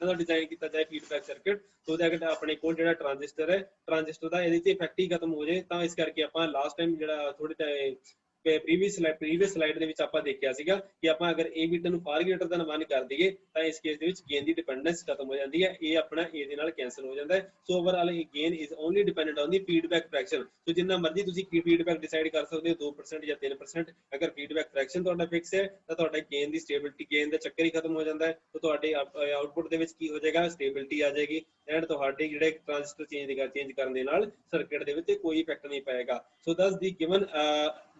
ਦਾ ਡਿਜ਼ਾਈਨ ਕੀਤਾ ਜਾਏ ਫੀਡਬੈਕ ਸਰਕਟ, ਸੋ ਦੈਟ ਆਪਣੇ ਕੋਲ ਜਿਹੜਾ ਟ੍ਰਾਂਜਿਸਟਰ ਹੈ ਟ੍ਰਾਂਜਿਸਟਰ ਦਾ ਇਹਦੇ 'ਚ ਇਫੈਕਟ ਹੀ ਖਤਮ ਹੋ ਜਾਏ। ਤਾਂ ਇਸ ਕਰਕੇ ਆਪਾਂ ਲਾਸਟ ਟਾਈਮ ਜਿਹੜਾ ਥੋੜੇ ਪ੍ਰੀਵੀਅਸ ਸਲਾਈਡ ਦੇ ਵਿੱਚ ਆਪਾਂ ਦੇਖਿਆ ਸੀਗਾ ਕਿ ਆਪਾਂ ਅਗਰ a ਬੀਟਾ ਨੂੰ ਫਾਰ ਗ੍ਰੇਟਰ ਦੈਨ 1 ਕਰ ਦਈਏ ਤਾਂ ਇਸ ਕੇਸ ਦੇ ਵਿੱਚ ਗੇਨ ਦੀ ਡਿਪੈਂਡੈਂਸ ਖਤਮ ਹੋ ਜਾਂਦੀ ਹੈ, ਇਹ ਆਪਣਾ a ਦੇ ਨਾਲ ਕੈਂਸਲ ਹੋ ਜਾਂਦਾ ਹੈ। So overall gain is only dependent on the feedback fraction. So ਜਿੰਨਾ ਮਰਜ਼ੀ ਤੁਸੀਂ ਫੀਡਬੈਕ ਡਿਸਾਈਡ ਕਰ ਸਕਦੇ ਹੋ 2% ਜਾਂ 3%, ਅਗਰ ਫੀਡਬੈਕ ਫ੍ਰੈਕਸ਼ਨ ਤੁਹਾਡਾ ਫਿਕਸ ਹੈ ਤਾਂ ਤੁਹਾਡਾ ਗੇਨ ਦੀ ਸਟੇਬਿਲਿਟੀ, ਗੇਨ ਦਾ ਚੱਕਰ ਹੀ ਖਤਮ ਹੋ ਜਾਂਦਾ ਹੈ। ਤਾਂ ਤੁਹਾਡੇ ਆਊਟਪੁੱਟ ਦੇ ਵਿੱਚ ਕੀ ਹੋ ਜਾਏਗਾ, ਸਟੇਬਿਲਿਟੀ ਆ ਜਾਏਗੀ, ਐਂਡ ਤੁਹਾਡੇ ਜਿਹੜੇ ਟ੍ਰਾਂਜਿਸਟਰ ਚੇਂਜ ਕਰਨ ਦੇ ਨਾਲ ਸਰਕਟ ਦੇ ਵਿੱਚ ਕੋਈ ਇਫੈਕਟ ਨਹੀਂ ਪਏਗਾ। ਸੋ ਦਸ ਦੀ given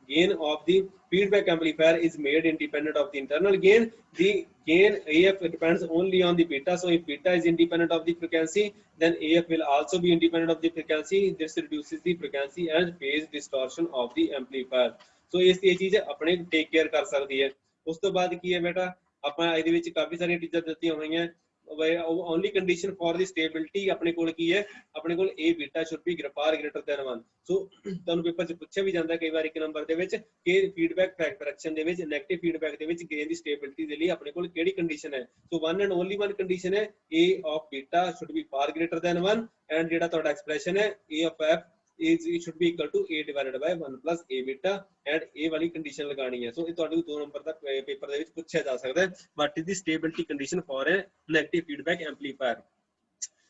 gain of the feedback amplifier is made independent of the internal gain. The gain AF depends only on the beta. So if beta is independent of the frequency, then AF will also be independent of the frequency. This reduces the frequency and phase distortion of the amplifier. So ਇਸ ਇਹ ਚੀਜ਼ ਆਪਣੇ take care ਕਰ ਸਕਦੀ ਹੈ। ਉਸ ਤੋਂ ਬਾਅਦ ਕੀ ਹੈ ਬੇਟਾ, ਆਪਾਂ ਇਹਦੇ ਵਿੱਚ ਕਾਫੀ ਸਾਰੀਆਂ ਚੀਜ਼ਾਂ ਦਿੱਤੀਆਂ ਹੋਈਆਂ। only condition for the stability ਆਪਣੇ ਕੋਲ ਕੀ ਹੈ, ਆਪਣੇ ਕੋਲ a beta should be far greater than 1. ਸੋ ਤੁਹਾਨੂੰ ਪੇਪਰ 'ਚ ਪੁੱਛਿਆ ਵੀ ਜਾਂਦਾ ਕਈ ਵਾਰ ਇੱਕ ਨੰਬਰ ਦੇ ਵਿੱਚ ਕਿ ਫੀਡਬੈਕ ਫ੍ਰੈਕਸ਼ਨ ਦੇ ਵਿੱਚ, ਨੈਗੇਟਿਵ ਫੀਡਬੈਕ ਦੇ ਵਿੱਚ ਗੇਨ ਦੀ ਸਟੇਬਿਲਿਟੀ ਦੇ ਲਈ ਆਪਣੇ ਕੋਲ ਕਿਹੜੀ ਕੰਡੀਸ਼ਨ ਹੈ। ਸੋ one and only one condition ਹੈ a of beta should be far greater than 1, and ਜਿਹੜਾ ਤੁਹਾਡਾ ਐਕਸਪ੍ਰੈਸ਼ਨ ਹੈ a of f is it should be equal to a divided by 1 plus a beta, and a ਵਾਲੀ condition ਲਗਾਣੀ ਹੈ। ਸੋ ਇਹ ਤੁਹਾਡੇ 2 number ਦਾ paper ਦੇ ਵਿੱਚ ਪੁੱਛਿਆ ਜਾ ਸਕਦਾ ਹੈ, what is the stability condition for a negative feedback amplifier।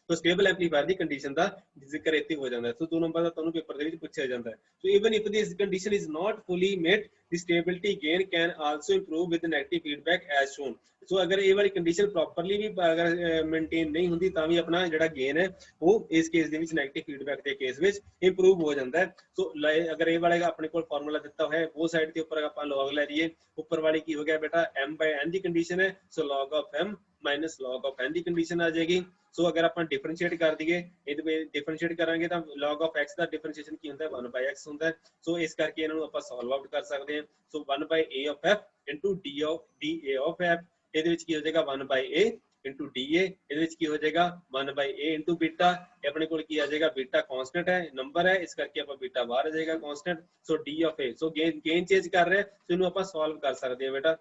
तो स्टेबल एम्पलीफायर ਦੀ ਕੰਡੀਸ਼ਨ ਦਾ ਜ਼ਿਕਰ ਇੱਥੇ ਹੋ ਜਾਂਦਾ ਹੈ। ਸੋ 2 ਨੰਬਰ ਦਾ ਤੁਹਾਨੂੰ ਪੇਪਰ ਦੇ ਵਿੱਚ ਪੁੱਛਿਆ ਜਾਂਦਾ ਹੈ। So even if this condition is not fully met, the stability gain can also improve with negative feedback as shown. So ਅਗਰ ਇਹ ਵਾਲੀ ਕੰਡੀਸ਼ਨ ਪ੍ਰੋਪਰਲੀ ਵੀ ਅਗਰ ਮੇਨਟੇਨ ਨਹੀਂ ਹੁੰਦੀ ਤਾਂ ਵੀ ਆਪਣਾ ਜਿਹੜਾ ਗੇਨ ਹੈ ਉਹ ਇਸ ਕੇਸ ਦੇ ਵਿੱਚ ਨੈਗੇਟਿਵ ਫੀਡਬੈਕ ਦੇ ਕੇਸ ਵਿੱਚ ਇੰਪਰੂਵ ਹੋ ਜਾਂਦਾ ਹੈ। ਸੋ ਅਗਰ ਇਹ ਵਾਲਾ ਆਪਣੇ ਕੋਲ ਫਾਰਮੂਲਾ ਦਿੱਤਾ ਹੋਇਆ ਹੈ, ਉਹ ਸਾਈਡ ਦੇ ਉੱਪਰ ਆਪਾਂ log ਲੈ ਲਈਏ, ਉੱਪਰ ਵਾਲੀ ਕੀ ਹੋ ਗਿਆ ਬੇਟਾ m/n ਦੀ ਕੰਡੀਸ਼ਨ ਹੈ, ਸੋ log of m minus log of n the condition ਆ ਜਾਏਗੀ। ਸੋ ਅਗਰ ਆਪਾਂ ਡਿਫਰੈਂਸ਼ੀਏਟ ਕਰ ਦਈਏ, ਇਹਦੇ ਵਿੱਚ ਡਿਫਰੈਂਸ਼ੀਏਟ ਕਰਾਂਗੇ ਤਾਂ log of x ਦਾ ਡਿਫਰੈਂਸ਼ੀਏਸ਼ਨ ਕੀ ਹੁੰਦਾ ਹੈ 1/x ਹੁੰਦਾ ਹੈ। ਸੋ ਇਸ ਕਰਕੇ ਇਹਨਾਂ ਨੂੰ ਆਪਾਂ ਸੋਲਵ ਆਊਟ ਕਰ ਸਕਦੇ ਹਾਂ। ਸੋ 1/a of f into da of f, ਇਹਦੇ ਵਿੱਚ ਕੀ ਹੋ ਜਾਏਗਾ 1/a into da, ਇਹਦੇ ਵਿੱਚ ਕੀ ਹੋ ਜਾਏਗਾ 1/a into beta, ਆਪਣੇ ਕੋਲ ਕੀ ਆ ਜਾਏਗਾ beta ਕਾਂਸਟੈਂਟ ਹੈ, ਨੰਬਰ ਹੈ, ਇਸ ਕਰਕੇ ਆਪਾਂ beta ਬਾਹਰ ਆ ਜਾਏਗਾ constant. So d of a, so gain change ਕਰ ਰਿਹਾ, ਸੋ ਇਹਨੂੰ ਆਪਾਂ ਸੋਲਵ ਕਰ ਸਕਦੇ ਹਾਂ ਬੇਟਾ।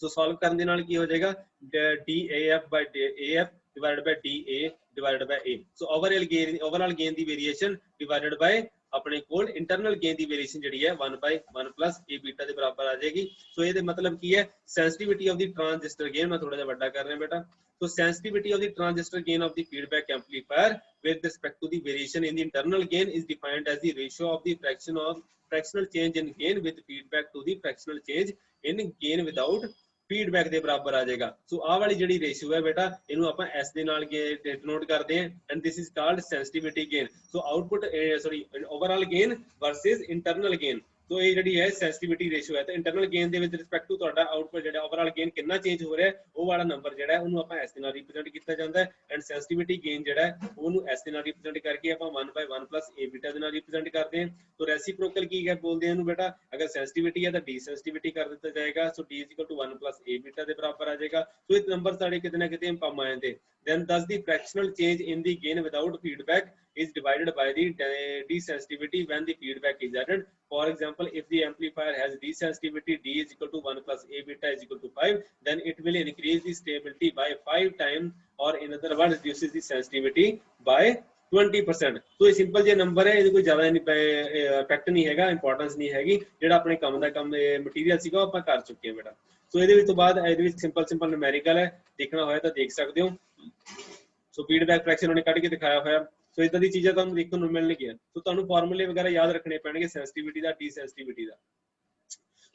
ਸੋ ਸੋਲਵ ਕਰਨ ਦੇ ਨਾਲ ਕੀ ਹੋ ਜਾਏਗਾ daf by af divided by da divided by a। So overall gain the variation divided ਬਾਈ ਆਪਣੇ ਕੋਲ ਇੰਟਰਨਲ ਗੇਨ ਦੀ ਵੇਰੀਏਸ਼ਨ ਜਿਹੜੀ ਹੈ 1/1 plus a beta ਦੇ ਬਰਾਬਰ ਆ ਜਾਏਗੀ। ਸੋ ਇਹਦੇ ਮਤਲਬ ਕੀ ਹੈ, sensitivity of the transistor gain, ਮੈਂ ਥੋੜਾ ਜਿਹਾ ਵੱਡਾ ਕਰ ਰਿਹਾ ਬੇਟਾ। So sensitivity of the transistor gain of the feedback amplifier with respect to the variation in the internal gain is defined as the ratio of the fractional change in gain with feedback to the fractional change in gain without feedback ਦੇ ਬਰਾਬਰ ਆ ਜਾਏਗਾ। ਸੋ ਆਹ ਵਾਲੀ ਜਿਹੜੀ ratio ਹੈ ਬੇਟਾ, ਇਹਨੂੰ ਆਪਾਂ s ਦੇ ਨਾਲ ਡਿਨੋਟ ਕਰਦੇ ਹਾਂ, and this is called sensitivity gain। So output overall gain versus internal gain, ਸੋ ਇਹ ਜਿਹੜੀ ਹੈ ਸੈਂਸਿਟੀਵਿਟੀ ਰੇਸ਼ੀਓ ਹੈ। ਤਾਂ ਇੰਟਰਨਲ ਗੇਨ ਦੇ ਵਿੱਚ ਰਿਸਪੈਕਟ ਟੂ ਤੁਹਾਡਾ ਆਊਟਪੁੱਟ ਜਿਹੜਾ ਓਵਰਆਲ ਗੇਨ ਕਿੰਨਾ ਚੇਂਜ ਹੋ ਰਿਹਾ, ਉਹ ਵਾਲਾ ਨੰਬਰ ਜਿਹੜਾ ਹੈ ਉਹਨੂੰ ਆਪਾਂ s ਦੇ ਨਾਲ ਰਿਪਰੈਜ਼ੈਂਟ ਕੀਤਾ ਜਾਂਦਾ ਹੈ, ਐਂਡ ਸੈਂਸਿਟੀਵਿਟੀ ਗੇਨ ਜਿਹੜਾ ਹੈ ਉਹਨੂੰ s ਦੇ ਨਾਲ ਰਿਪਰੈਜ਼ੈਂਟ ਕਰਕੇ ਆਪਾਂ 1/1 plus a beta ਦੇ ਨਾਲ ਰਿਪਰੈਜ਼ੈਂਟ ਕਰਦੇ ਹਾਂ। ਸੋ ਰੈਸੀਪ੍ਰੋਕਲ ਕੀ ਹੈ ਬੋਲਦੇ ਆ ਇਹਨੂੰ ਬੇਟਾ, ਅਗਰ ਸੈਂਸਿਟੀਵਿਟੀ ਹੈ ਤਾਂ ਡੀਸੈਂਸਿਟੀਵਿਟੀ ਕਰ ਦਿੱਤਾ ਜਾਏਗਾ। ਸੋ d is equal to 1 plus a beta ਦੇ ਬਰਾਬਰ ਆ ਜਾਏਗਾ। ਸੋ ਇਹ ਨੰਬਰ ਸਾਡੇ ਕਿਤੇ ਨਾ ਕਿਤੇ ਕੰਮ ਆ ਜਾਂਦੇ। Then thus the fractional change in the gain without feedback is divided by the desensitivity when the feedback is added. For example, if the amplifier has desensitivity d is equal to 1 plus a beta is equal to 5, then it will increase the stability by 5 times, or in other words reduces the sensitivity by 20%। तो ये simple जे number है, ये कोई ज्यादा effect नहीं हैगा, importance नहीं हैगी, ਜਿਹੜਾ ਆਪਣੇ ਕੰਮ ਦਾ ਕੰਮ ਮਟੀਰੀਅਲ ਸੀਗਾ ਆਪਾਂ ਕਰ ਚੁੱਕੇ ਹਾਂ ਬੇਟਾ। ਸੋ ਇਹਦੇ ਵਿੱਚ ਤੋਂ ਬਾਅਦ ਇਹਦੇ ਵਿੱਚ ਸਿੰਪਲ ਨਿਊਮੈਰੀਕਲ ਹੈ, ਦੇਖਣਾ ਹੋਇਆ ਤਾਂ ਦੇਖ ਸਕਦੇ ਹੋ। ਸੋ ਫੀਡਬੈਕ ਫ੍ਰੈਕਸ਼ਨ ਉਹਨੇ ਕੱਢ ਕੇ ਦਿਖਾਇਆ ਹੋਇਆ। ਸੋ ਇਦਾਂ ਦੀ ਚੀਜ਼ਾਂ ਤੁਹਾਨੂੰ ਦੇਖਣ ਨੂੰ ਮਿਲਣਗੀਆਂ। ਸੋ ਤੁਹਾਨੂੰ ਫਾਰਮੂਲੇ ਵਗੈਰਾ ਯਾਦ ਰੱਖਣੇ ਪੈਣਗੇ ਸੈਂਸਿਟੀਵਿਟੀ ਦਾ, ਡੀਸੈਂਸਿਟੀਵਿਟੀ ਦਾ।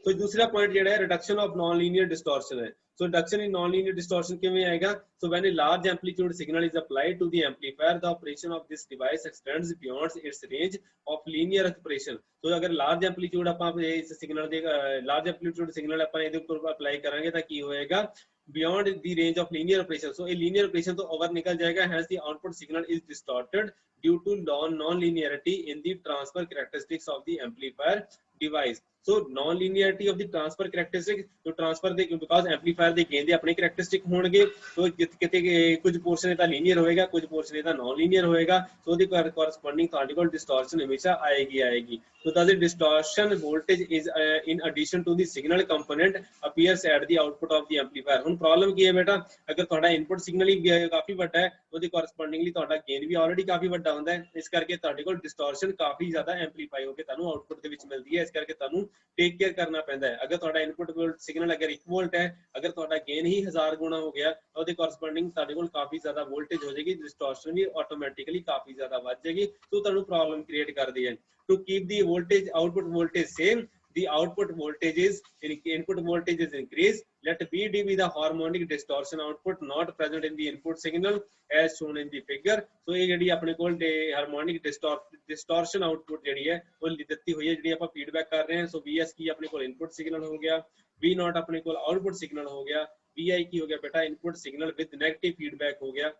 ਸੋ ਦੂਸਰਾ ਪੁਆਇੰਟ ਜਿਹੜਾ ਹੈ ਰਿਡਕਸ਼ਨ ਆਫ ਨॉन ਲੀਨੀਅਰ ਡਿਸਟੋਰਸ਼ਨ ਹੈ। So reduction in non-linear distortion ਕਿਵੇਂ ਆਏਗਾ? So when a large amplitude signal is applied to the amplifier, the operation of this device extends beyond its range of linear operation। So ਅਗਰ large amplitude ਆਪਾਂ ਇਸ signal ਦੇ large amplitude signal ਆਪਾਂ ਇਹਦੇ ਉੱਪਰ apply ਕਰਾਂਗੇ ਤਾਂ ਕੀ ਹੋਏਗਾ? Beyond the range of linear operation। So ਇਹ linear operation ਤੋਂ over ਨਿਕਲ ਜਾਏਗਾ, hence the output signal is distorted due to non-linearity in the transfer characteristics of the amplifier device. So non-linearity of the transfer characteristic, तो transfer ਦੇ because amplifier ਦੇ gain ਦੇ ਆਪਣੇ characteristic ਹੋਣਗੇ, तो ਕਿਤੇ ਕੁਝ portion ਇਹਦਾ linear ਹੋਏਗਾ, ਕੁਝ portion ਇਹਦਾ non-linear ਹੋਏਗਾ, so ਉਹਦੀ corresponding ਤੁਹਾਡੇ ਕੋਲ distortion ਹਮੇਸ਼ਾ ਆਏਗੀ. So the distortion voltage is in addition to the signal component appears at the output of the amplifier. ਹੁਣ problem ਕੀ ਹੈ ਬੇਟਾ, ਅਗਰ ਤੁਹਾਡਾ input signal ਹੀ ਕਾਫੀ ਵੱਡਾ ਹੈ, ਉਹਦੇ correspondingly ਤੁਹਾਡਾ gain ਵੀ already ਕਾਫੀ ਵੱਡਾ ਹੁੰਦਾ ਹੈ, ਇਸ ਕਰਕੇ ਤੁਹਾਡੇ ਕੋਲ distortion ਕਾਫੀ ਜ਼ਿਆਦਾ amplify ਹੋ ਕੇ ਤੁਹਾਨੂੰ output ਦੇ ਵਿੱਚ ਮਿਲਦੀ ਹੈ, ਇਸ ਕਰਕੇ ਤੁਹਾਨੂੰ टेक केयर करना पैंदा है. अगर ਤੁਹਾਡਾ इनपुट सिग्नल अगर 1 वोल्ट है, अगर ਤੁਹਾਡਾ गेन ही 1000 गुणा हो गया, तो ਉਹਦੇ corresponding ਤੁਹਾਡੇ ਕੋਲ ਕਾਫੀ ਜ਼ਿਆਦਾ वोल्टेज हो जाएगी, डिस्टॉर्शन भी ऑटोमेटिकली काफी ਜ਼ਿਆਦਾ ਵੱਧ ਜਾਏਗੀ, तो ਤੁਹਾਨੂੰ प्रॉब्लम क्रिएट करदी है. To keep the voltage output voltage same, the output voltage is input voltage is increased. Let VD be the harmonic distortion output not present in the input signal as shown in the figure. So ਇਹ ਜਿਹੜੀ ਆਪਣੇ ਕੋਲ harmonic distortion output ਜਿਹੜੀ ਹੈ ਉਹ ਦਿੱਤੀ ਹੋਈ ਹੈ, ਜਿਹੜੀ ਆਪਾਂ ਫੀਡਬੈਕ ਕਰ ਰਹੇ ਹਾਂ. ਸੋ VS ਕੀ ਆਪਣੇ ਕੋਲ ਇਨਪੁਟ ਸਿਗਨਲ ਹੋ ਗਿਆ, V0 ਆਪਣੇ ਕੋਲ ਆਊਟਪੁੱਟ ਸਿਗਨਲ ਹੋ ਗਿਆ, VI ਕੀ ਹੋ ਗਿਆ ਬੇਟਾ input signal with negative feedback ਹੋ ਗਿਆ.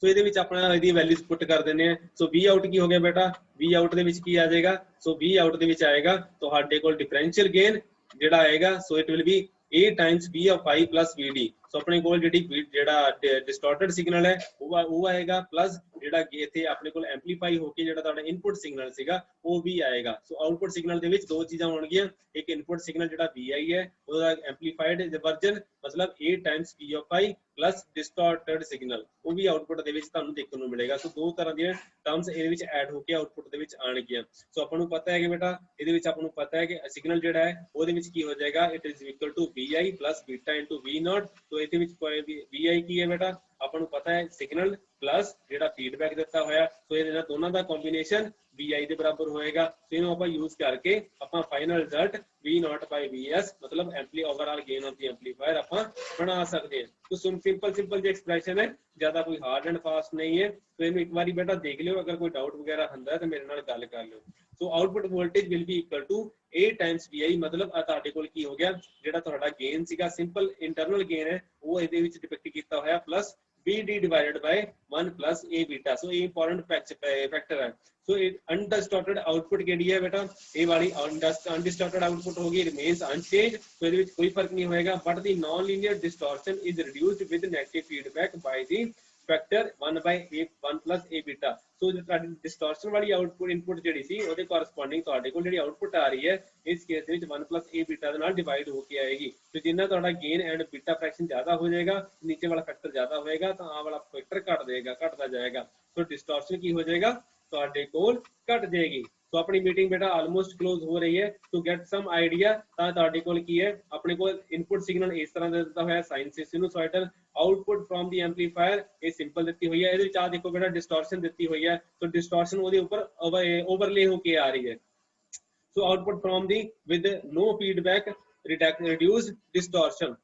ਸੋ ਇਹਦੇ ਵਿੱਚ ਆਪਣਾ ਇਹਦੀ ਵੈਲਿਊਜ਼ ਪੁੱਟ ਕਰ ਦਿੰਦੇ ਆ. ਸੋ V out ਕੀ ਹੋ ਗਿਆ ਬੇਟਾ, V out ਦੇ ਵਿੱਚ ਕੀ ਆ ਜਾਏਗਾ, ਸੋ V out ਦੇ ਵਿੱਚ ਆਏਗਾ ਤੁਹਾਡੇ ਕੋਲ ਡਿਫਰੈਂਸ਼ੀਅਲ ਗੇਨ ਜਿਹੜਾ ਆਏਗਾ, so it will B A times V of I plus VD. ਸੋ ਆਪਣੇ ਕੋਲ ਜਿਹੜਾ ਡਿਸਟੋਰਟਡ ਸਿਗਨਲ ਹੈ ਉਹ ਆਏਗਾ, ਪਲੱਸ ਜਿਹੜਾ ਇੱਥੇ ਆਪਣੇ ਕੋਲ ਐਂਪਲੀਫਾਈ ਹੋ ਕੇ ਜਿਹੜਾ ਤੁਹਾਡਾ ਇਨਪੁਟ ਸਿਗਨਲ ਸੀਗਾ ਉਹ ਵੀ ਆਏਗਾ. ਸੋ ਆਊਟਪੁੱਟ ਸਿਗਨਲ ਦੇ ਵਿੱਚ ਦੋ ਚੀਜ਼ਾਂ ਹੋਣਗੀਆਂ, ਇੱਕ ਇਨਪੁਟ ਸਿਗਨਲ ਜਿਹੜਾ VI ਹੈ ਉਹਦਾ ਐਂਪਲੀਫਾਈਡ ਵਰਜਨ ਮਤਲਬ A times V of I plus distorted signal, ਉਹ ਵੀ ਆਊਟਪੁੱਟ ਦੇ ਵਿੱਚ ਤੁਹਾਨੂੰ ਦੇਖਣ ਨੂੰ ਮਿਲੇਗਾ. ਸੋ ਦੋ ਤਰ੍ਹਾਂ ਦੀਆਂ ਟਰਮਸ ਇਹਦੇ ਵਿੱਚ ਐਡ ਹੋ ਕੇ ਆਊਟਪੁੱਟ ਦੇ ਵਿੱਚ ਆਣਗੀਆਂ. ਸੋ ਆਪਾਂ ਨੂੰ ਪਤਾ ਹੈ ਕਿ ਬੇਟਾ ਇਹਦੇ ਵਿੱਚ ਆਪਾਂ ਨੂੰ ਪਤਾ ਹੈ ਕਿ ਸਿਗਨਲ ਜਿਹੜਾ ਹੈ ਉਹਦੇ ਵਿੱਚ ਕੀ ਹੋ ਜਾਏਗਾ, it is equal to VI plus beta into V0. ਸੋ ਇਹਦੇ ਵਿੱਚ VI ਕੀ ਹੈ ਬੇਟਾ, ਆਪਾਂ ਨੂੰ ਪਤਾ ਹੈ ਸਿਗਨਲ ਪਲੱਸ ਜਿਹੜਾ ਫੀਡਬੈਕ ਦਿੱਤਾ ਹੋਇਆ, ਸੋ ਇਹਨਾਂ ਦੋਨਾਂ ਦਾ ਕੰਬੀਨੇਸ਼ਨ VI ਦੇ ਬਰਾਬਰ ਹੋਏਗਾ. ਸੋ ਇਹਨੂੰ ਆਪਾਂ ਯੂਜ਼ ਕਰਕੇ ਆਪਾਂ final result V0 by VS ਮਤਲਬ overall gain of the amplifier ਆਪਾਂ ਬਣਾ ਸਕਦੇ ਹਾਂ. तो सिंपल जी एक्सप्रेशन है, ज्यादा कोई हार्ड एंड फास्ट नहीं है. तो ਇਹਨੂੰ ਇੱਕ ਵਾਰੀ ਬੇਟਾ ਦੇਖ ਲਿਓ, ਅਗਰ ਕੋਈ ਡਾਊਟ ਵਗੈਰਾ ਹੁੰਦਾ ਹੈ ਤਾਂ ਮੇਰੇ ਨਾਲ ਗੱਲ ਕਰ ਲਿਓ. So output voltage will be equal to A times VI, ਮਤਲਬ ਆ ਤੁਹਾਡੇ ਕੋਲ ਕੀ ਹੋ ਗਿਆ, ਜਿਹੜਾ ਤੁਹਾਡਾ ਗੇਨ ਸੀਗਾ ਸਿੰਪਲ ਇੰਟਰਨਲ ਗੇਨ ਹੈ ਉਹ ਇਹਦੇ ਵਿੱਚ ਡਿਪਿਕਟ ਕੀਤਾ ਹੋਇਆ, plus BD divided by 1 plus A beta. So ਇਹ important factor ਹੈ. So undistorted output ਕਿਹੜੀ ਹੈ ਬੇਟਾ, ਇਹ ਵਾਲੀ undistorted output ਹੋਗੀ, remains unchanged. So ਇਹਦੇ ਵਿੱਚ ਕੋਈ ਫਰਕ ਨਹੀਂ ਹੋਏਗਾ, but the non-linear distortion is reduced with negative feedback by the factor 1 by A1 plus A beta. So ਤੁਹਾਡੀ ਡਿਸਟੋਰਸ਼ਨ ਵਾਲੀ ਆਊਟਪੁੱਟ ਇਨਪੁਟ ਜਿਹੜੀ ਸੀ ਉਹਦੇ ਕੋਰਸਪੋਂਡਿੰਗ ਤੁਹਾਡੇ ਕੋਲ ਜਿਹੜੀ ਆਊਟਪੁੱਟ ਆ ਰਹੀ ਹੈ ਇਸ ਕੇਸ ਦੇ ਵਿੱਚ 1 plus A beta ਦੇ ਨਾਲ ਡਿਵਾਈਡ ਹੋ ਕੇ ਆਏਗੀ. ਤੇ ਜਿੰਨਾ ਤੁਹਾਡਾ ਗੇਨ ਐਂਡ ਬੀਟਾ ਫ੍ਰੈਕਸ਼ਨ ਜ਼ਿਆਦਾ ਹੋ ਜਾਏਗਾ, ਨੀਚੇ ਵਾਲਾ ਫੈਕਟਰ ਜ਼ਿਆਦਾ ਹੋਏਗਾ, ਤਾਂ ਆਹ ਵਾਲਾ ਫੈਕਟਰ ਘਟਦਾ ਜਾਏਗਾ. ਸੋ ਡਿਸਟੋਰਸ਼ਨ ਕੀ ਹੋ ਜਾਏਗਾ, ਤੁਹਾਡੇ ਕੋਲ ਘਟ ਜਾਏਗੀ. तो अपनी मीटिंग बेटा ऑलमोस्ट क्लोज हो रही है. टू गेट सम आइडिया ਤੁਹਾਡੇ ਕੋਲ ਕੀ ਹੈ, ਆਪਣੇ ਕੋਲ ਇਨਪੁਟ ਸਿਗਨਲ ਇਸ ਤਰ੍ਹਾਂ ਦਾ ਦਿੱਤਾ ਹੋਇਆ sine sinusoidal, output from the amplifier ਇਹ ਸਿੰਪਲ ਦਿੱਤੀ ਹੋਈ ਹੈ. ਇਹਦੇ ਵਿੱਚ ਆ ਦੇਖੋ ਬੇਟਾ ਡਿਸਟੋਰਸ਼ਨ ਦਿੱਤੀ ਹੋਈ ਹੈ, ਸੋ ਡਿਸਟੋਰਸ਼ਨ ਉਹਦੇ ਉੱਪਰ ਓਵਰਲੇ ਹੋ ਕੇ ਆ ਰਹੀ ਹੈ. So output from the with no feedback reduced distortion,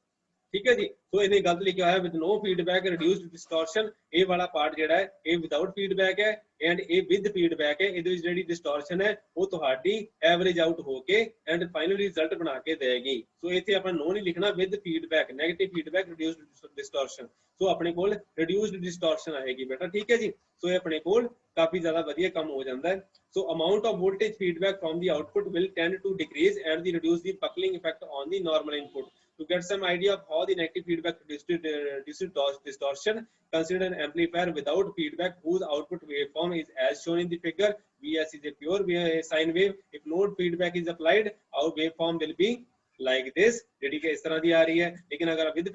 ठीक है जी. तो ਇਹਨੇ ਗਲਤ ਲਿਖਿਆ ਹੋਇਆ with no feedback reduced distortion, ਇਹ ਵਾਲਾ ਪਾਰਟ ਜਿਹੜਾ ਹੈ ਇਹ ਵਿਦਆਊਟ ਫੀਡਬੈਕ ਹੈ ਐਂਡ ਇਹ ਵਿਦ ਫੀਡਬੈਕ ਹੈ. ਇਹਦੇ ਵਿੱਚ ਜਿਹੜੀ ਡਿਸਟੋਰਸ਼ਨ ਹੈ ਉਹ ਤੁਹਾਡੀ ਐਵਰੇਜ ਆਊਟ ਹੋ ਕੇ ਐਂਡ ਫਾਈਨਲ ਰਿਜ਼ਲਟ ਬਣਾ ਕੇ ਦੇਗੀ. ਸੋ ਇੱਥੇ ਆਪਾਂ ਨੋ ਨਹੀਂ ਲਿਖਣਾ, with feedback, negative feedback ਰਿਡਿਊਸਡ distortion. ਸੋ ਆਪਣੇ ਕੋਲ ਰਿਡਿਊਸਡ ਡਿਸਟੋਰਸ਼ਨ ਆਏਗੀ ਬੇਟਾ, ਠੀਕ ਹੈ ਜੀ. ਸੋ ਇਹ ਆਪਣੇ ਕੋਲ ਕਾਫੀ ਜ਼ਿਆਦਾ ਵਧੀਆ ਕੰਮ ਹੋ ਜਾਂਦਾ ਹੈ. So amount of voltage feedback from the output will tend to decrease and reduce the buckling effect on the normal input. To get some idea of how the negative feedback reduces distortion, consider an amplifier without feedback whose output waveform is as shown in the figure. VS is a pure sine wave. If no feedback is applied, our waveform will be like this, ਜਿਹੜੀ ਕਿ ਇਸ ਤਰ੍ਹਾਂ ਦੀ ਆ ਰਹੀ ਹੈ. ਲੇਕਿਨ ਅਗਰ with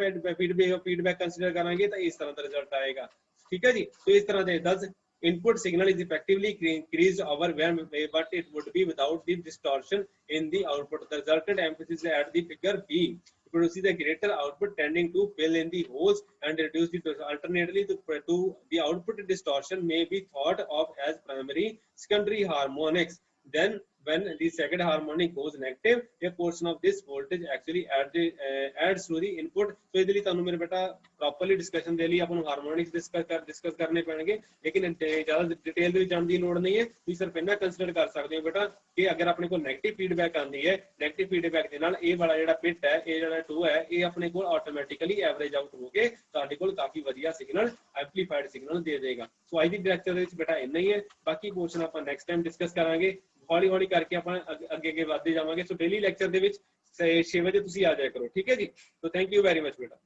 feedback consider ਕਰਾਂਗੇ ਤਾਂ ਇਸ ਤਰ੍ਹਾਂ ਦਾ ਰਿਜ਼ਲਟ ਆਏਗਾ, ਠੀਕ ਹੈ ਜੀ. ਸੋ ਇਸ ਤਰ੍ਹਾਂ ਦੇ ਦਸ input signal is effectively increased over when, but it would be without the distortion in the output. The resultant emphasis at the figure B produces a greater output tending to fill in the holes and reduce the alternately to the output distortion may be thought of as primary secondary harmonics. Then when the second harmonic goes negative, a portion of this voltage actually adds to the input. So ਇਹਦੇ ਲਈ ਤੁਹਾਨੂੰ ਮੇਰੇ ਬੇਟਾ properly discussion ਦੇ ਲਈ ਆਪਾਂ ਨੂੰ ਹਾਰਮੋਨਿਕਸ discuss ਕਰਨੇ ਪੈਣਗੇ, ਲੇਕਿਨ ਜ਼ਿਆਦਾ ਡਿਟੇਲ ਦੇ ਵਿੱਚ ਜਾਣ ਦੀ ਲੋੜ ਨਹੀਂ ਹੈ. ਤੁਸੀਂ ਸਿਰਫ ਇੰਨਾ ਕੰਸੀਡਰ ਕਰ ਸਕਦੇ ਹੋ ਬੇਟਾ ਕਿ ਅਗਰ ਆਪਣੇ ਕੋਲ ਨੈਗੇਟਿਵ ਫੀਡਬੈਕ ਆਉਂਦੀ ਹੈ, ਨੈਗੇਟਿਵ ਫੀਡਬੈਕ ਦੇ ਨਾਲ ਇਹ ਵਾਲਾ ਜਿਹੜਾ ਪਿਟ ਹੈ, ਇਹ ਜਿਹੜਾ 2 ਹੈ, ਇਹ ਆਪਣੇ ਕੋਲ ਆਟੋਮੈਟਿਕਲੀ ਐਵਰੇਜ ਆਊਟ ਹੋ ਕੇ ਤੁਹਾਡੇ ਕੋਲ ਕਾਫੀ ਵਧੀਆ ਸਿਗਨਲ ਐਂਪਲੀਫਾਈਡ ਸਿਗਨਲ ਦੇ ਦੇਗਾ. ਸੋ ਅੱਜ ਦੀ ਲੈਕਚਰ ਦੇ ਵਿੱਚ ਬੇਟਾ ਇੰਨਾ ਹੀ ਹੈ, ਬਾਕੀ ਪੋਰਸ਼ਨ ਆਪਾਂ ਨੈਕਸਟ ਟਾਈਮ ਡਿਸਕਸ ਕਰਾਂਗੇ. ਹੌਲੀ ਹੌਲੀ ਕਰਕੇ ਆਪਾਂ ਅੱਗੇ ਅੱਗੇ ਵਧਦੇ ਜਾਵਾਂਗੇ। ਸੋ ਡੇਲੀ ਲੈਕਚਰ ਦੇ ਵਿੱਚ 6 ਵਜੇ ਤੁਸੀਂ ਆ ਜਾਇਆ ਕਰੋ, ਠੀਕ ਹੈ ਜੀ। So thank you very much ਬੇਟਾ।